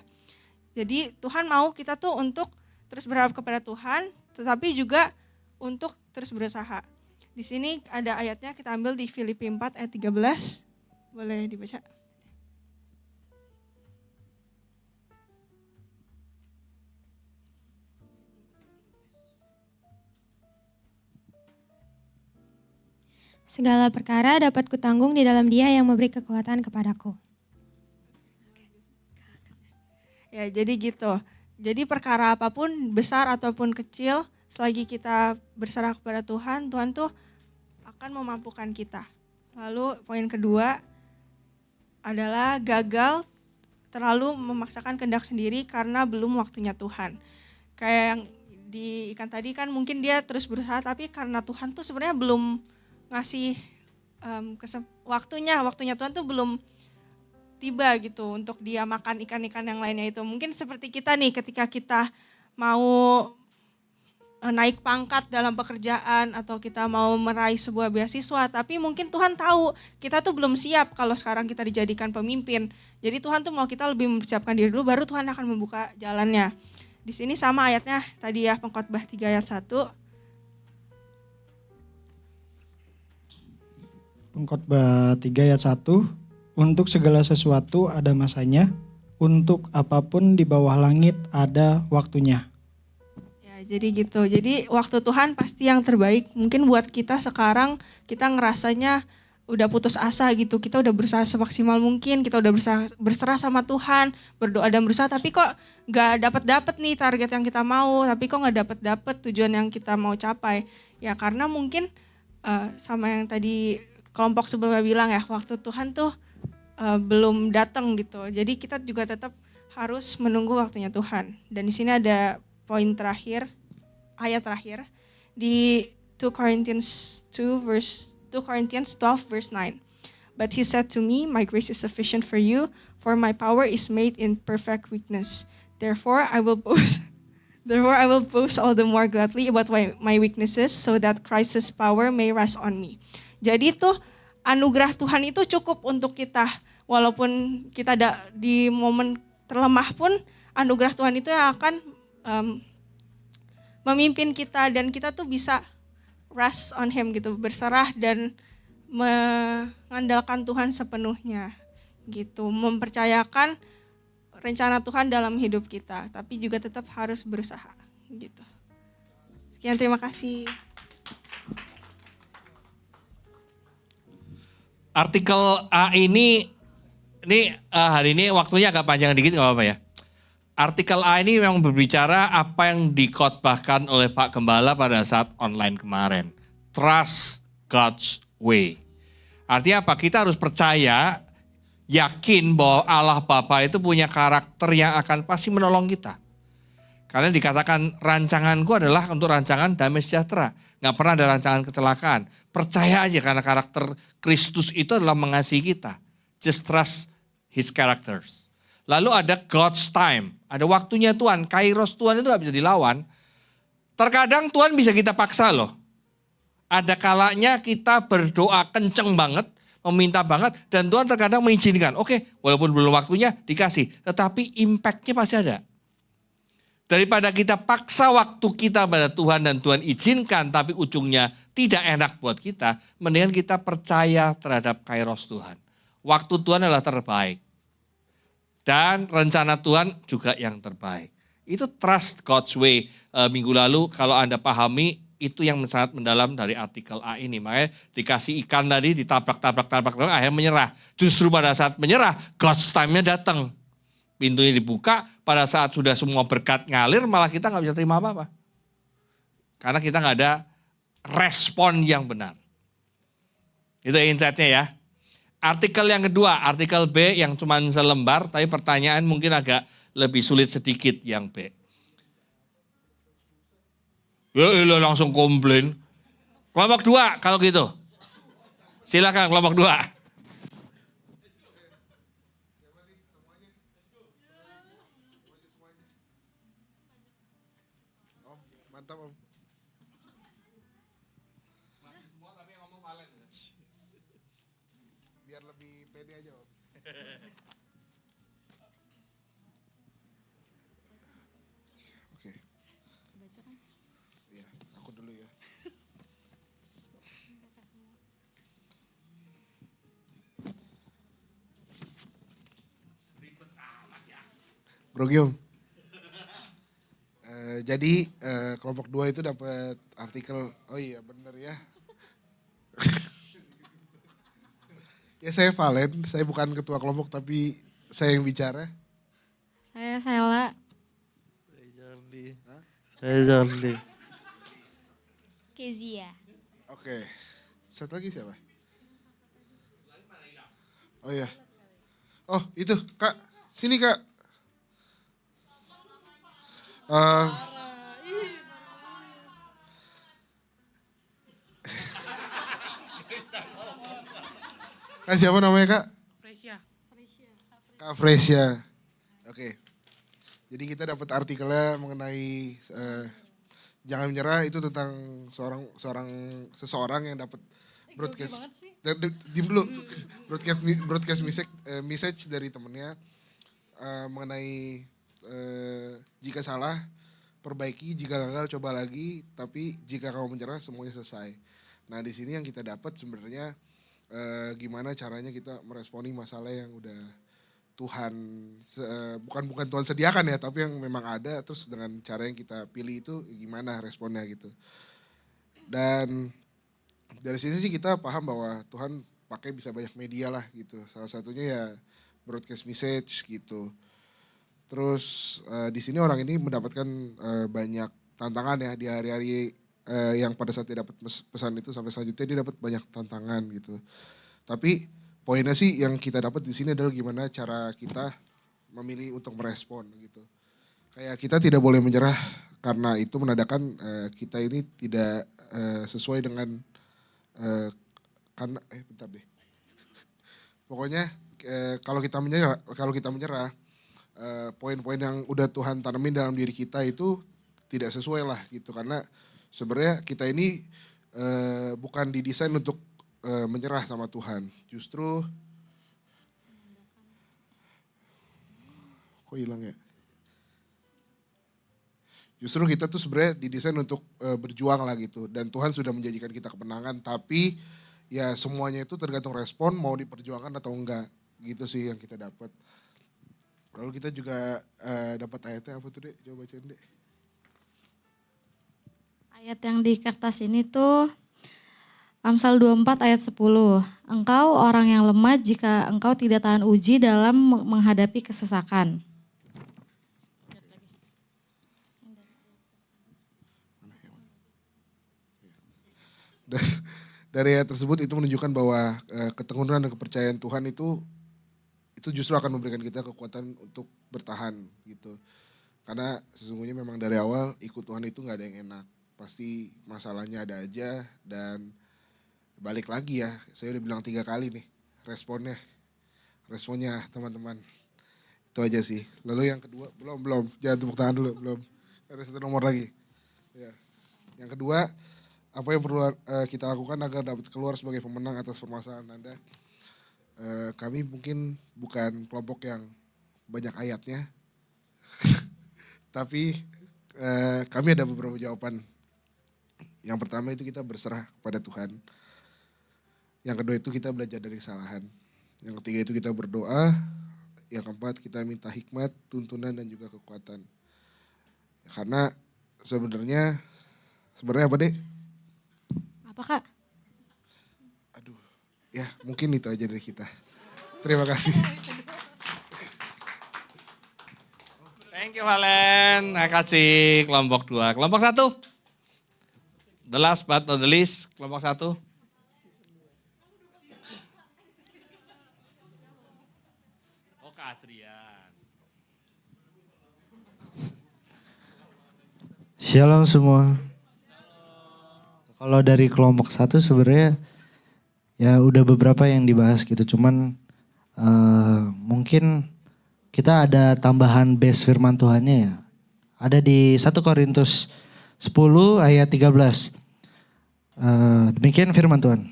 Jadi Tuhan mau kita tuh untuk terus berharap kepada Tuhan, tetapi juga untuk terus berusaha. Di sini ada ayatnya, kita ambil di Filipi 4 ayat 13. Boleh dibaca? Segala perkara dapat kutanggung di dalam Dia yang memberi kekuatan kepadaku. Ya, jadi gitu. Jadi perkara apapun, besar ataupun kecil, selagi kita berserah kepada Tuhan, Tuhan tuh akan memampukan kita. Lalu poin kedua adalah gagal terlalu memaksakan kehendak sendiri karena belum waktunya Tuhan. Kayak yang di ikan tadi kan mungkin dia terus berusaha, tapi karena Tuhan tuh sebenarnya belum ngasih waktunya Tuhan tuh belum tiba gitu untuk dia makan ikan-ikan yang lainnya itu. Mungkin seperti kita nih ketika kita mau naik pangkat dalam pekerjaan atau kita mau meraih sebuah beasiswa, tapi mungkin Tuhan tahu kita tuh belum siap kalau sekarang kita dijadikan pemimpin. Jadi Tuhan tuh mau kita lebih mempersiapkan diri dulu, baru Tuhan akan membuka jalannya. Di sini sama ayatnya tadi ya, Pengkhotbah 3 ayat 1. Pengkhotbah 3 ayat 1. Untuk segala sesuatu ada masanya, untuk apapun di bawah langit ada waktunya. Ya, jadi gitu. Jadi waktu Tuhan pasti yang terbaik. Mungkin buat kita sekarang, kita ngerasanya udah putus asa gitu. Kita udah berusaha semaksimal mungkin, kita udah berserah sama Tuhan, berdoa dan berusaha, tapi kok gak dapet nih target yang kita mau, tapi kok gak dapet tujuan yang kita mau capai. Ya karena mungkin sama yang tadi kelompok sebelumnya bilang ya, waktu Tuhan tuh belum datang gitu. Jadi kita juga tetap harus menunggu waktunya Tuhan. Dan di sini ada poin terakhir, ayat terakhir di 2 Corinthians 12 verse 9. But he said to me, my grace is sufficient for you, for my power is made in perfect weakness. Therefore I will boast all the more gladly about my weaknesses, so that Christ's power may rest on me. Jadi tuh anugerah Tuhan itu cukup untuk kita. Walaupun kita ada di momen terlemah pun, anugerah Tuhan itu yang akan memimpin kita, dan kita tuh bisa rest on Him gitu, berserah dan mengandalkan Tuhan sepenuhnya gitu, mempercayakan rencana Tuhan dalam hidup kita, tapi juga tetap harus berusaha gitu. Sekian, terima kasih. Artikel A ini hari ini waktunya agak panjang dikit, nggak apa-apa ya. Artikel A ini memang berbicara apa yang dikhotbahkan oleh Pak Gembala pada saat online kemarin. Trust God's way. Artinya apa? Kita harus percaya, yakin bahwa Allah Bapa itu punya karakter yang akan pasti menolong kita. Karena dikatakan rancanganku adalah untuk rancangan damai sejahtera. Nggak pernah ada rancangan kecelakaan. Percaya aja karena karakter Kristus itu adalah mengasihi kita. Just trust His characters. Lalu ada God's time. Ada waktunya Tuhan. Kairos Tuhan itu gak bisa dilawan. Terkadang Tuhan bisa kita paksa loh. Ada kalanya kita berdoa kenceng banget, meminta banget, dan Tuhan terkadang mengizinkan. Oke, walaupun belum waktunya dikasih, tetapi impactnya pasti ada. Daripada kita paksa waktu kita pada Tuhan dan Tuhan izinkan tapi ujungnya tidak enak buat kita, mendingan kita percaya terhadap kairos Tuhan. Waktu Tuhan adalah terbaik. Dan rencana Tuhan juga yang terbaik. Itu trust God's way. Minggu lalu kalau Anda pahami, itu yang sangat mendalam dari artikel A ini. Makanya dikasih ikan tadi, ditabrak, akhirnya menyerah. Justru pada saat menyerah, God's time-nya datang. Pintunya dibuka, pada saat sudah semua berkat ngalir, malah kita nggak bisa terima apa-apa. Karena kita nggak ada respon yang benar. Itu insight-nya ya. Artikel yang kedua, artikel B yang cuma selembar, tapi pertanyaan mungkin agak lebih sulit sedikit yang B. Ya langsung komplain. Kelompok 2 kalau gitu. Silakan kelompok 2. Mantap Om. Biar lebih pede aja Om. Oke. Iya, aku dulu ya. Grogi Om. Jadi kelompok 2 itu dapat artikel, oh iya bener ya. Ya saya Valen, saya bukan ketua kelompok tapi saya yang bicara. Saya Sela. Saya Jordi. Kezia. Oke, satu lagi siapa? Oh iya. Oh itu Kak, sini Kak. Kak siapa namanya Kak? Fresia. Kak Fresia. Oke. Jadi kita dapat artikelnya mengenai jangan menyerah, itu tentang seseorang yang dapat broadcast. Diam dulu. Broadcast message dari temennya mengenai jika salah perbaiki, jika gagal coba lagi, tapi jika kamu menyerah semuanya selesai. Nah di sini yang kita dapat sebenarnya gimana caranya kita meresponi masalah yang udah Tuhan bukan Tuhan sediakan ya, tapi yang memang ada, terus dengan cara yang kita pilih itu gimana responnya gitu. Dan dari sini sih kita paham bahwa Tuhan pakai bisa banyak media lah gitu. Salah satunya ya broadcast message gitu. Terus di sini orang ini mendapatkan banyak tantangan ya di hari-hari yang pada saat dia dapat pesan itu sampai selanjutnya dia dapat banyak tantangan gitu. Tapi poinnya sih yang kita dapat di sini adalah gimana cara kita memilih untuk merespon gitu. Kayak kita tidak boleh menyerah karena itu menandakan kita ini tidak sesuai dengan karena bentar deh. Pokoknya kalau kita menyerah poin-poin yang udah Tuhan tanamin dalam diri kita itu tidak sesuai lah gitu, karena sebenarnya kita ini bukan didesain untuk menyerah sama Tuhan. Justru kok hilang ya? Justru kita tuh sebenarnya didesain untuk berjuang lah gitu, dan Tuhan sudah menjanjikan kita kemenangan, tapi ya semuanya itu tergantung respon mau diperjuangkan atau enggak. Gitu sih yang kita dapat. Lalu kita juga dapat ayatnya apa tuh Dek? Coba bacain Dek. Ayat yang di kertas ini tuh Amsal 24 ayat 10. Engkau orang yang lemah jika engkau tidak tahan uji dalam menghadapi kesesakan. Dari ayat tersebut itu menunjukkan bahwa ketekunan dan kepercayaan Tuhan itu justru akan memberikan kita kekuatan untuk bertahan gitu. Karena sesungguhnya memang dari awal ikut Tuhan itu gak ada yang enak. Pasti masalahnya ada aja, dan balik lagi ya, saya udah bilang 3 kali nih responnya teman-teman. Itu aja sih. Lalu yang kedua, belum, jangan tepuk tangan dulu, belum. Ada 1 nomor lagi. Ya. Yang kedua, apa yang perlu kita lakukan agar dapat keluar sebagai pemenang atas permasalahan Anda? Kami mungkin bukan kelompok yang banyak ayatnya, tapi kami ada beberapa jawaban. Yang pertama itu kita berserah kepada Tuhan. Yang kedua itu kita belajar dari kesalahan. Yang ketiga itu kita berdoa. Yang keempat kita minta hikmat, tuntunan dan juga kekuatan. Karena sebenarnya apa deh? Apa Kak? Ya mungkin itu aja dari kita. Terima kasih. Thank you Valen. Terima kasih kelompok 2. Kelompok 1. The last but not the least. Kelompok 1. Oh Kak Adrian. Shalom semua. Kalau dari kelompok 1 sebenarnya ya udah beberapa yang dibahas gitu. Cuman mungkin kita ada tambahan base firman Tuhannya ya. Ada di 1 Korintus 10 ayat 13. Demikian firman Tuhan.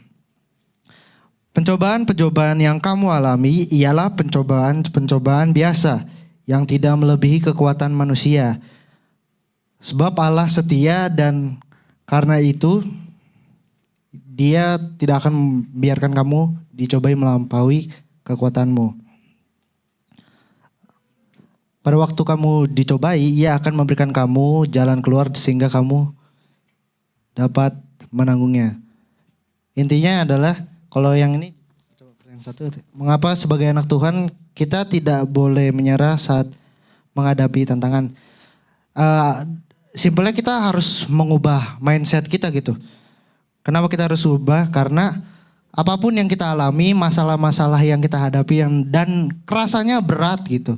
Pencobaan-pencobaan yang kamu alami ialah pencobaan-pencobaan biasa yang tidak melebihi kekuatan manusia. Sebab Allah setia dan karena itu Dia tidak akan membiarkan kamu dicobai melampaui kekuatanmu. Pada waktu kamu dicobai, Ia akan memberikan kamu jalan keluar sehingga kamu dapat menanggungnya. Intinya adalah kalau yang ini, mengapa sebagai anak Tuhan kita tidak boleh menyerah saat menghadapi tantangan. Simpelnya kita harus mengubah mindset kita gitu. Kenapa kita harus ubah? Karena apapun yang kita alami, masalah-masalah yang kita hadapi dan kerasanya berat gitu.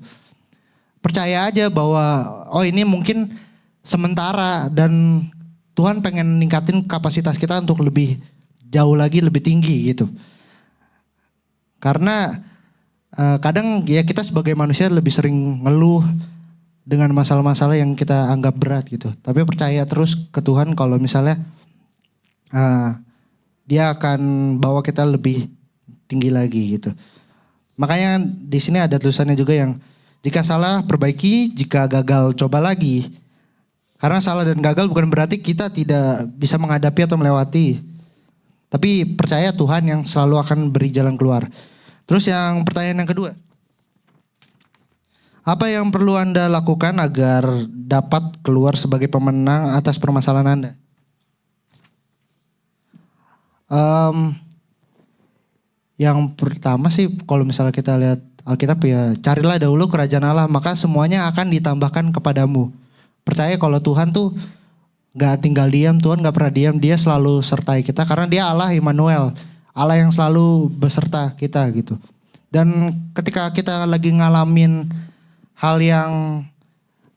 Percaya aja bahwa ini mungkin sementara dan Tuhan pengen ningkatin kapasitas kita untuk lebih jauh lagi, lebih tinggi gitu. Karena kadang ya kita sebagai manusia lebih sering ngeluh dengan masalah-masalah yang kita anggap berat gitu. Tapi percaya terus ke Tuhan kalau misalnya Dia akan bawa kita lebih tinggi lagi gitu. Makanya di sini ada tulisannya juga yang jika salah perbaiki, jika gagal coba lagi. Karena salah dan gagal bukan berarti kita tidak bisa menghadapi atau melewati. Tapi percaya Tuhan yang selalu akan beri jalan keluar. Terus yang pertanyaan yang kedua. Apa yang perlu Anda lakukan agar dapat keluar sebagai pemenang atas permasalahan Anda? Yang pertama sih kalau misalnya kita lihat Alkitab ya carilah dahulu kerajaan Allah maka semuanya akan ditambahkan kepadamu. Percaya kalau Tuhan tuh gak tinggal diam, Tuhan gak pernah diam, Dia selalu sertai kita karena Dia Allah Immanuel, Allah yang selalu beserta kita gitu. Dan ketika kita lagi ngalamin hal yang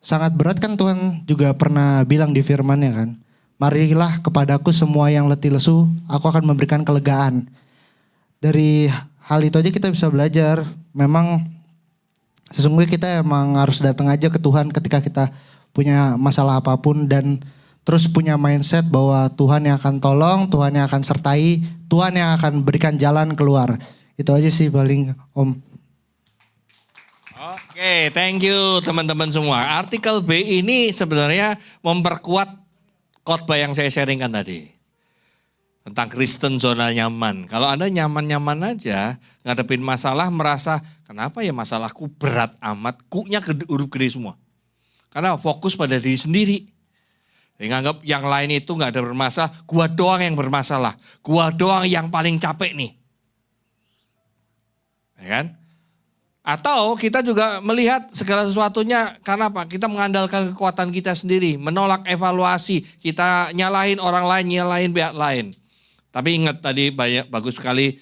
sangat berat kan Tuhan juga pernah bilang di firman-Nya kan. Marilah kepadaku semua yang letih lesu, aku akan memberikan kelegaan. Dari hal itu aja kita bisa belajar. Memang sesungguhnya kita emang harus datang aja ke Tuhan ketika kita punya masalah apapun. Dan terus punya mindset bahwa Tuhan yang akan tolong, Tuhan yang akan sertai, Tuhan yang akan berikan jalan keluar. Itu aja sih paling Om. Oke, thank you teman-teman semua. Artikel B ini sebenarnya memperkuat khotbah yang saya sharingkan tadi. Tentang Kristen zona nyaman. Kalau Anda nyaman-nyaman aja, ngadepin masalah merasa, kenapa ya masalahku berat amat, ku-nya huruf gede semua. Karena fokus pada diri sendiri. Nganggap yang lain itu gak ada bermasalah, gua doang yang bermasalah. Gua doang yang paling capek nih. Ya kan? Atau kita juga melihat segala sesuatunya karena apa? Kita mengandalkan kekuatan kita sendiri, menolak evaluasi, kita nyalahin orang lain, nyalahin pihak lain. Tapi ingat tadi bagus sekali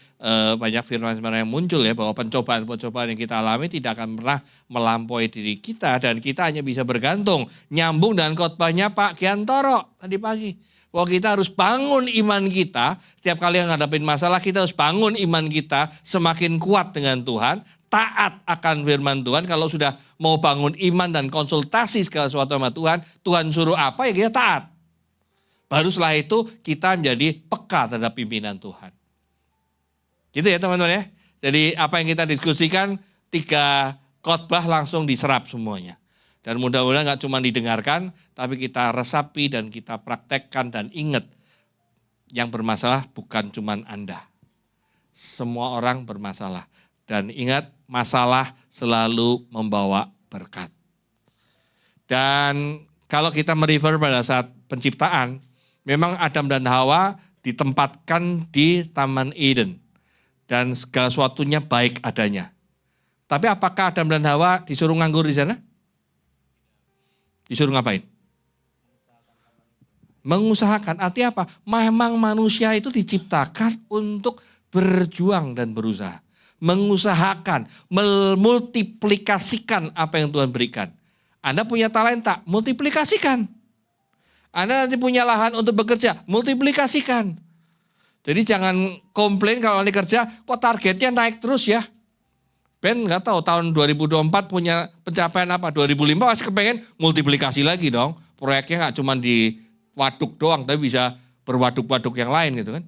banyak firman-firman yang muncul ya bahwa pencobaan-pencobaan yang kita alami tidak akan pernah melampaui diri kita dan kita hanya bisa bergantung. Nyambung dengan khotbahnya Pak Giantoro tadi pagi. Bahwa kita harus bangun iman kita, setiap kali yang ngadapin masalah kita harus bangun iman kita semakin kuat dengan Tuhan. Taat akan firman Tuhan. Kalau sudah mau bangun iman dan konsultasi segala sesuatu sama Tuhan, Tuhan suruh apa ya kita taat. Baru setelah itu kita menjadi peka terhadap pimpinan Tuhan. Gitu ya teman-teman ya. Jadi apa yang kita diskusikan 3 khotbah langsung diserap semuanya. Dan mudah-mudahan nggak cuma didengarkan, tapi kita resapi dan kita praktekkan dan ingat. Yang bermasalah bukan cuma Anda. Semua orang bermasalah. Dan ingat, masalah selalu membawa berkat. Dan kalau kita merefer pada saat penciptaan, memang Adam dan Hawa ditempatkan di Taman Eden. Dan segala sesuatunya baik adanya. Tapi apakah Adam dan Hawa disuruh nganggur di sana? Disuruh ngapain? Mengusahakan. Artinya apa? Memang manusia itu diciptakan untuk berjuang dan berusaha. Mengusahakan, memultiplikasikan apa yang Tuhan berikan. Anda punya talenta, multiplikasikan. Anda nanti punya lahan untuk bekerja, multiplikasikan. Jadi jangan komplain kalau nanti kerja, kok targetnya naik terus ya. Ben nggak tahu tahun 2024 punya pencapaian apa, 2005 masih kepengen multiplikasi lagi dong. Proyeknya nggak cuma di waduk doang, tapi bisa berwaduk-waduk yang lain gitu kan.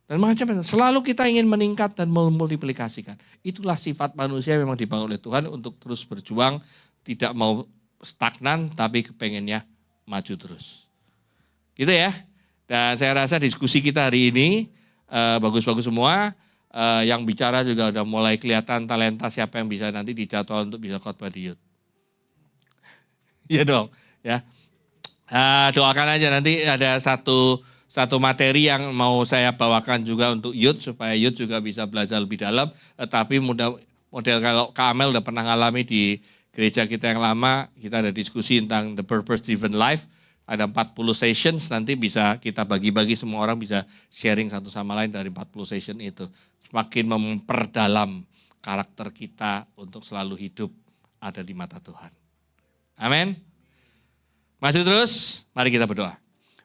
Dan macam-macam, selalu kita ingin meningkat dan memultiplikasikan. Itulah sifat manusia yang memang dibangun oleh Tuhan untuk terus berjuang, tidak mau stagnan, tapi kepengennya maju terus. Gitu ya. Dan saya rasa diskusi kita hari ini bagus-bagus semua. Yang bicara juga udah mulai kelihatan talenta siapa yang bisa nanti dijadwal untuk bisa khotbah di youth. Iya dong, ya. Doakan aja nanti ada satu materi yang mau saya bawakan juga untuk youth supaya youth juga bisa belajar lebih dalam. Tapi model kalau Kak Amel udah pernah ngalami di gereja kita yang lama, kita ada diskusi tentang the purpose driven life. Ada 40 sessions, nanti bisa kita bagi-bagi, semua orang bisa sharing satu sama lain dari 40 session itu. Semakin memperdalam karakter kita untuk selalu hidup ada di mata Tuhan. Amin. Maju terus, mari kita berdoa.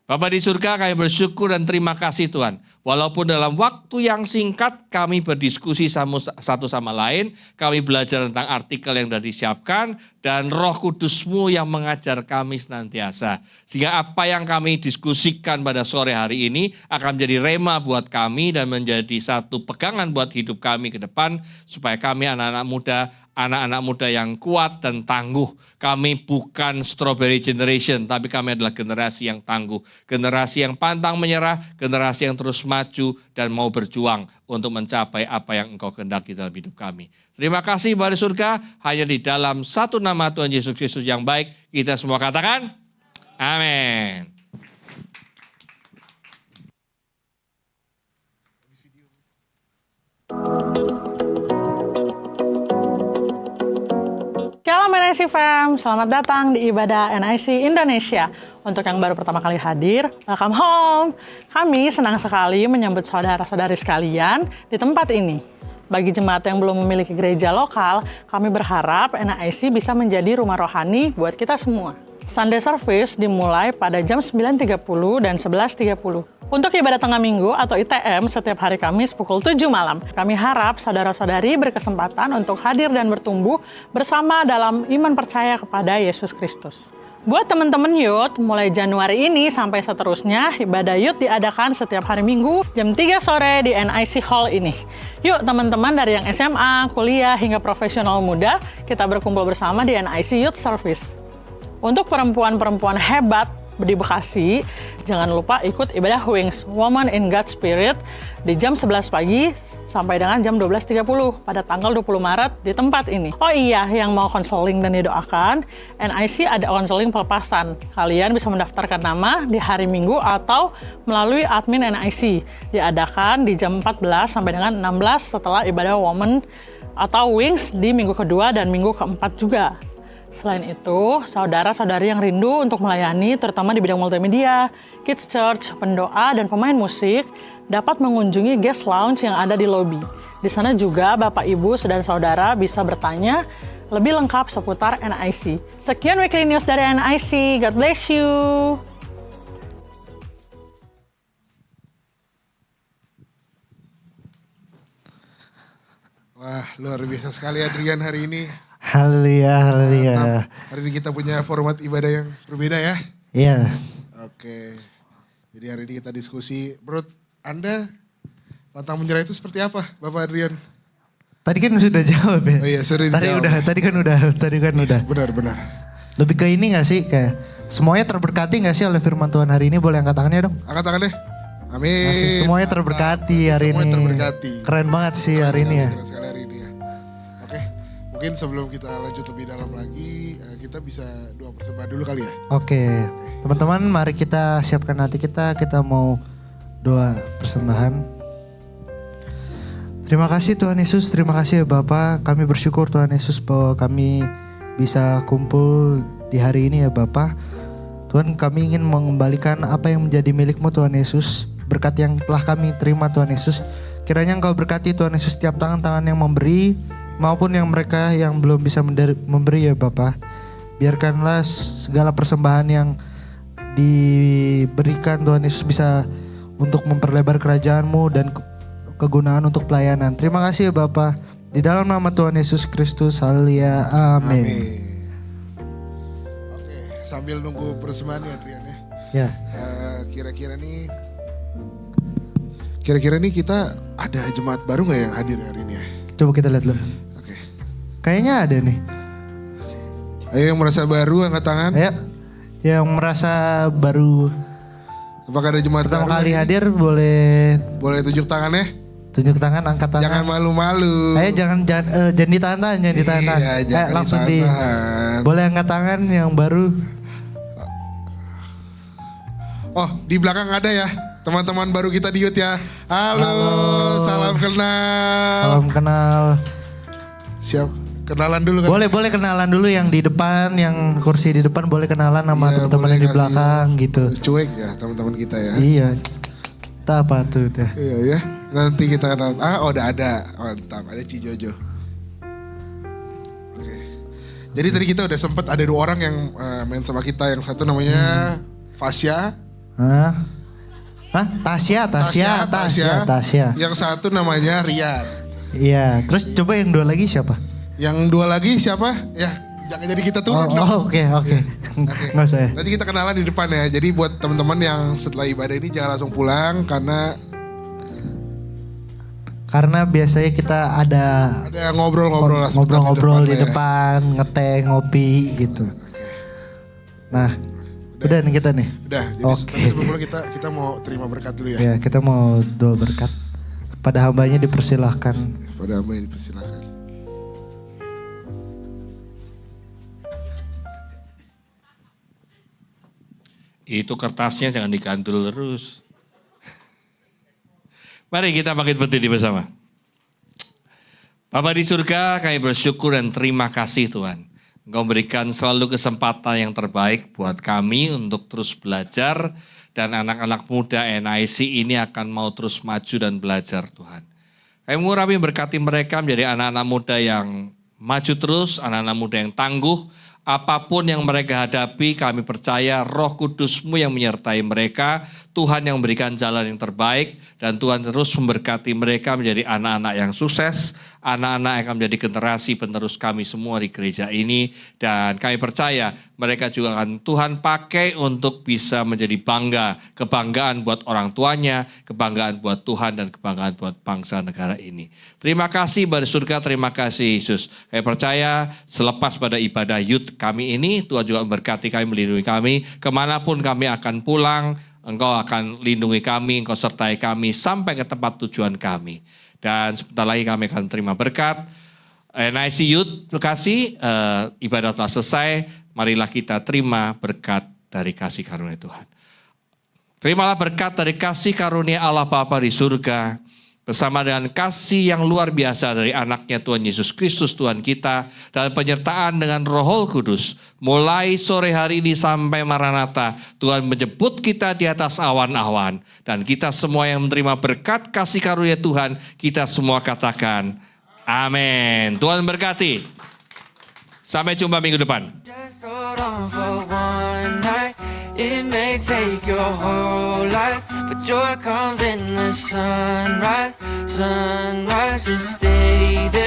Bapa di surga, kami bersyukur dan terima kasih Tuhan. Walaupun dalam waktu yang singkat kami berdiskusi satu sama lain, kami belajar tentang artikel yang sudah disiapkan, dan Roh Kudus-Mu yang mengajar kami senantiasa. Sehingga apa yang kami diskusikan pada sore hari ini akan menjadi rema buat kami dan menjadi satu pegangan buat hidup kami ke depan, supaya kami anak-anak muda yang kuat dan tangguh. Kami bukan strawberry generation, tapi kami adalah generasi yang tangguh. Generasi yang pantang menyerah, generasi yang terus maju dan mau berjuang untuk mencapai apa yang Engkau kehendaki dalam hidup kami. Terima kasih Bapa di surga, hanya di dalam satu nama Tuhan Yesus Kristus yang baik, kita semua katakan, amin. Shalom NIC Fam, selamat datang di ibadah NIC Indonesia. Untuk yang baru pertama kali hadir, welcome home. Kami senang sekali menyambut saudara-saudari sekalian di tempat ini. Bagi jemaat yang belum memiliki gereja lokal, kami berharap NIC bisa menjadi rumah rohani buat kita semua. Sunday service dimulai pada jam 9.30 dan 11.30. Untuk ibadah tengah minggu atau ITM setiap hari Kamis pukul 7 malam. Kami harap saudara-saudari berkesempatan untuk hadir dan bertumbuh bersama dalam iman percaya kepada Yesus Kristus. Buat teman-teman youth, mulai Januari ini sampai seterusnya, ibadah youth diadakan setiap hari Minggu jam 3 sore di NIC Hall ini. Yuk teman-teman dari yang SMA, kuliah, hingga profesional muda, kita berkumpul bersama di NIC Youth Service. Untuk perempuan-perempuan hebat di Bekasi, jangan lupa ikut ibadah Wings, Woman in God's Spirit, di jam 11 pagi sampai dengan jam 12.30 pada tanggal 20 Maret di tempat ini. Oh iya, yang mau konseling dan didoakan, NIC ada konseling pelepasan. Kalian bisa mendaftarkan nama di hari Minggu atau melalui admin NIC. Diadakan di jam 14 sampai dengan 16 setelah ibadah Woman atau Wings di minggu kedua dan minggu keempat juga. Selain itu, saudara-saudari yang rindu untuk melayani, terutama di bidang multimedia, kids church, pendoa, dan pemain musik, dapat mengunjungi guest lounge yang ada di lobi. Di sana juga Bapak, Ibu, saudara-saudara bisa bertanya lebih lengkap seputar NIC. Sekian Weekly News dari NIC. God bless you. Wah, luar biasa sekali Adrian hari ini. Haleluya, haleluya. Hari ini kita punya format ibadah yang berbeda ya. Iya. Oke. Jadi hari ini kita diskusi. Menurut Anda, pantang menyerah itu seperti apa, Bapak Adrian? Tadi kan sudah jawab ya. Oh iya, sudah Tadi dijawab. udah, tadi kan udah. Benar. Lebih ke ini gak sih kayak semuanya terberkati gak sih oleh firman Tuhan hari ini? Boleh angkat tangannya dong? Angkat tangannya. Amin. Asik, semuanya terberkati hari ini. Semuanya terberkati. Keren banget sih hari ini ya. Keren sekali hari ini ya. Oke, mungkin sebelum kita lanjut lebih dalam lagi, kita bisa doa persembahan dulu kali ya. Oke, teman-teman mari kita siapkan hati kita mau doa persembahan. Terima kasih Tuhan Yesus, terima kasih ya Bapak. Kami bersyukur Tuhan Yesus bahwa kami bisa kumpul di hari ini ya Bapak. Tuhan, kami ingin mengembalikan apa yang menjadi milik-Mu Tuhan Yesus. Berkat yang telah kami terima Tuhan Yesus. Kiranya Engkau berkati Tuhan Yesus setiap tangan-tangan yang memberi maupun yang mereka yang belum bisa memberi ya Bapak. Biarkanlah segala persembahan yang diberikan Tuhan Yesus bisa untuk memperlebar kerajaan-Mu dan kegunaan untuk pelayanan. Terima kasih ya Bapa. Di dalam nama Tuhan Yesus Kristus, haleluya. Amin. Oke, sambil nunggu persembahan ya Adrian ya. Ya. Kira-kira nih kita ada jemaat baru nggak yang hadir hari ini ya? Coba kita lihat dulu. Oke. Kayaknya ada nih. Ayo yang merasa baru angkat tangan. Ayo. Yang merasa baru. Apakah ada jemaat pertama baru kali hadir boleh tunjuk tangannya? Tunjuk tangan, angkat tangan. Jangan malu-malu. Ayo jangan ditahan-tahan, jangan ditahan-tahan. Iya, jangan langsung ditahan-tahan. Boleh angkat tangan yang baru. Oh, di belakang ada ya. Teman-teman baru kita di Youth ya. Halo, salam kenal. Salam kenal. Siap, kenalan dulu kan. Boleh kenalan dulu yang di depan, yang kursi di depan boleh kenalan sama teman-teman yang di belakang gitu. Cuek ya teman-teman kita ya. Iya. Tak apa tuh teh. Iya ya. Nanti kita kenalan. Udah ada. Mantap, ada Ci Jojo. Oke. Jadi tadi kita udah sempet ada 2 orang yang main sama kita. Yang satu namanya Fasya. Hah? Tasya. Yang satu namanya Rian. Iya, terus coba yang 2 lagi siapa? Yang 2 lagi siapa? Ya, jangan jadi kita turun dong. Oke. Nggak usah ya. Nanti kita kenalan di depan ya. Jadi buat teman-teman yang setelah ibadah ini jangan langsung pulang karena biasanya kita ada ngobrol-ngobrol di depan, ngeteh, ngopi gitu. Nah, udah nih kita nih. Udah, jadi sebelum kita mau terima berkat dulu ya. Ya, kita mau doa berkat. Pada hambanya dipersilahkan. Itu kertasnya jangan digantul terus. Mari kita bangkit berdiri bersama. Bapa di surga, kami bersyukur dan terima kasih Tuhan. Engkau berikan selalu kesempatan yang terbaik buat kami untuk terus belajar. Dan anak-anak muda NIC ini akan mau terus maju dan belajar Tuhan. Kami berkati mereka menjadi anak-anak muda yang maju terus, anak-anak muda yang tangguh. Apapun yang mereka hadapi, kami percaya Roh Kudus-Mu yang menyertai mereka, Tuhan yang memberikan jalan yang terbaik, dan Tuhan terus memberkati mereka menjadi anak-anak yang sukses, anak-anak yang akan menjadi generasi penerus kami semua di gereja ini, dan kami percaya mereka juga akan Tuhan pakai untuk bisa menjadi kebanggaan buat orang tuanya, kebanggaan buat Tuhan, dan kebanggaan buat bangsa negara ini. Terima kasih Bapa di surga, terima kasih Yesus. Kami percaya selepas pada ibadah Youth kami ini, Tuhan juga memberkati kami, melindungi kami. Kemanapun kami akan pulang, Engkau akan lindungi kami, Engkau sertai kami sampai ke tempat tujuan kami. Dan sebentar lagi kami akan terima berkat. NIC Youth, terima kasih. Ibadah telah selesai, marilah kita terima berkat dari kasih karunia Tuhan. Terimalah berkat dari kasih karunia Allah Bapa di surga, bersama dengan kasih yang luar biasa dari anaknya Tuhan Yesus Kristus Tuhan kita, dan penyertaan dengan Roh Kudus. Mulai sore hari ini sampai Maranatha, Tuhan menjemput kita di atas awan-awan. Dan kita semua yang menerima berkat kasih karunia Tuhan, kita semua katakan amin. Tuhan berkati. Sampai jumpa minggu depan. It may take your whole life, but joy comes in the sunrise. Just stay there.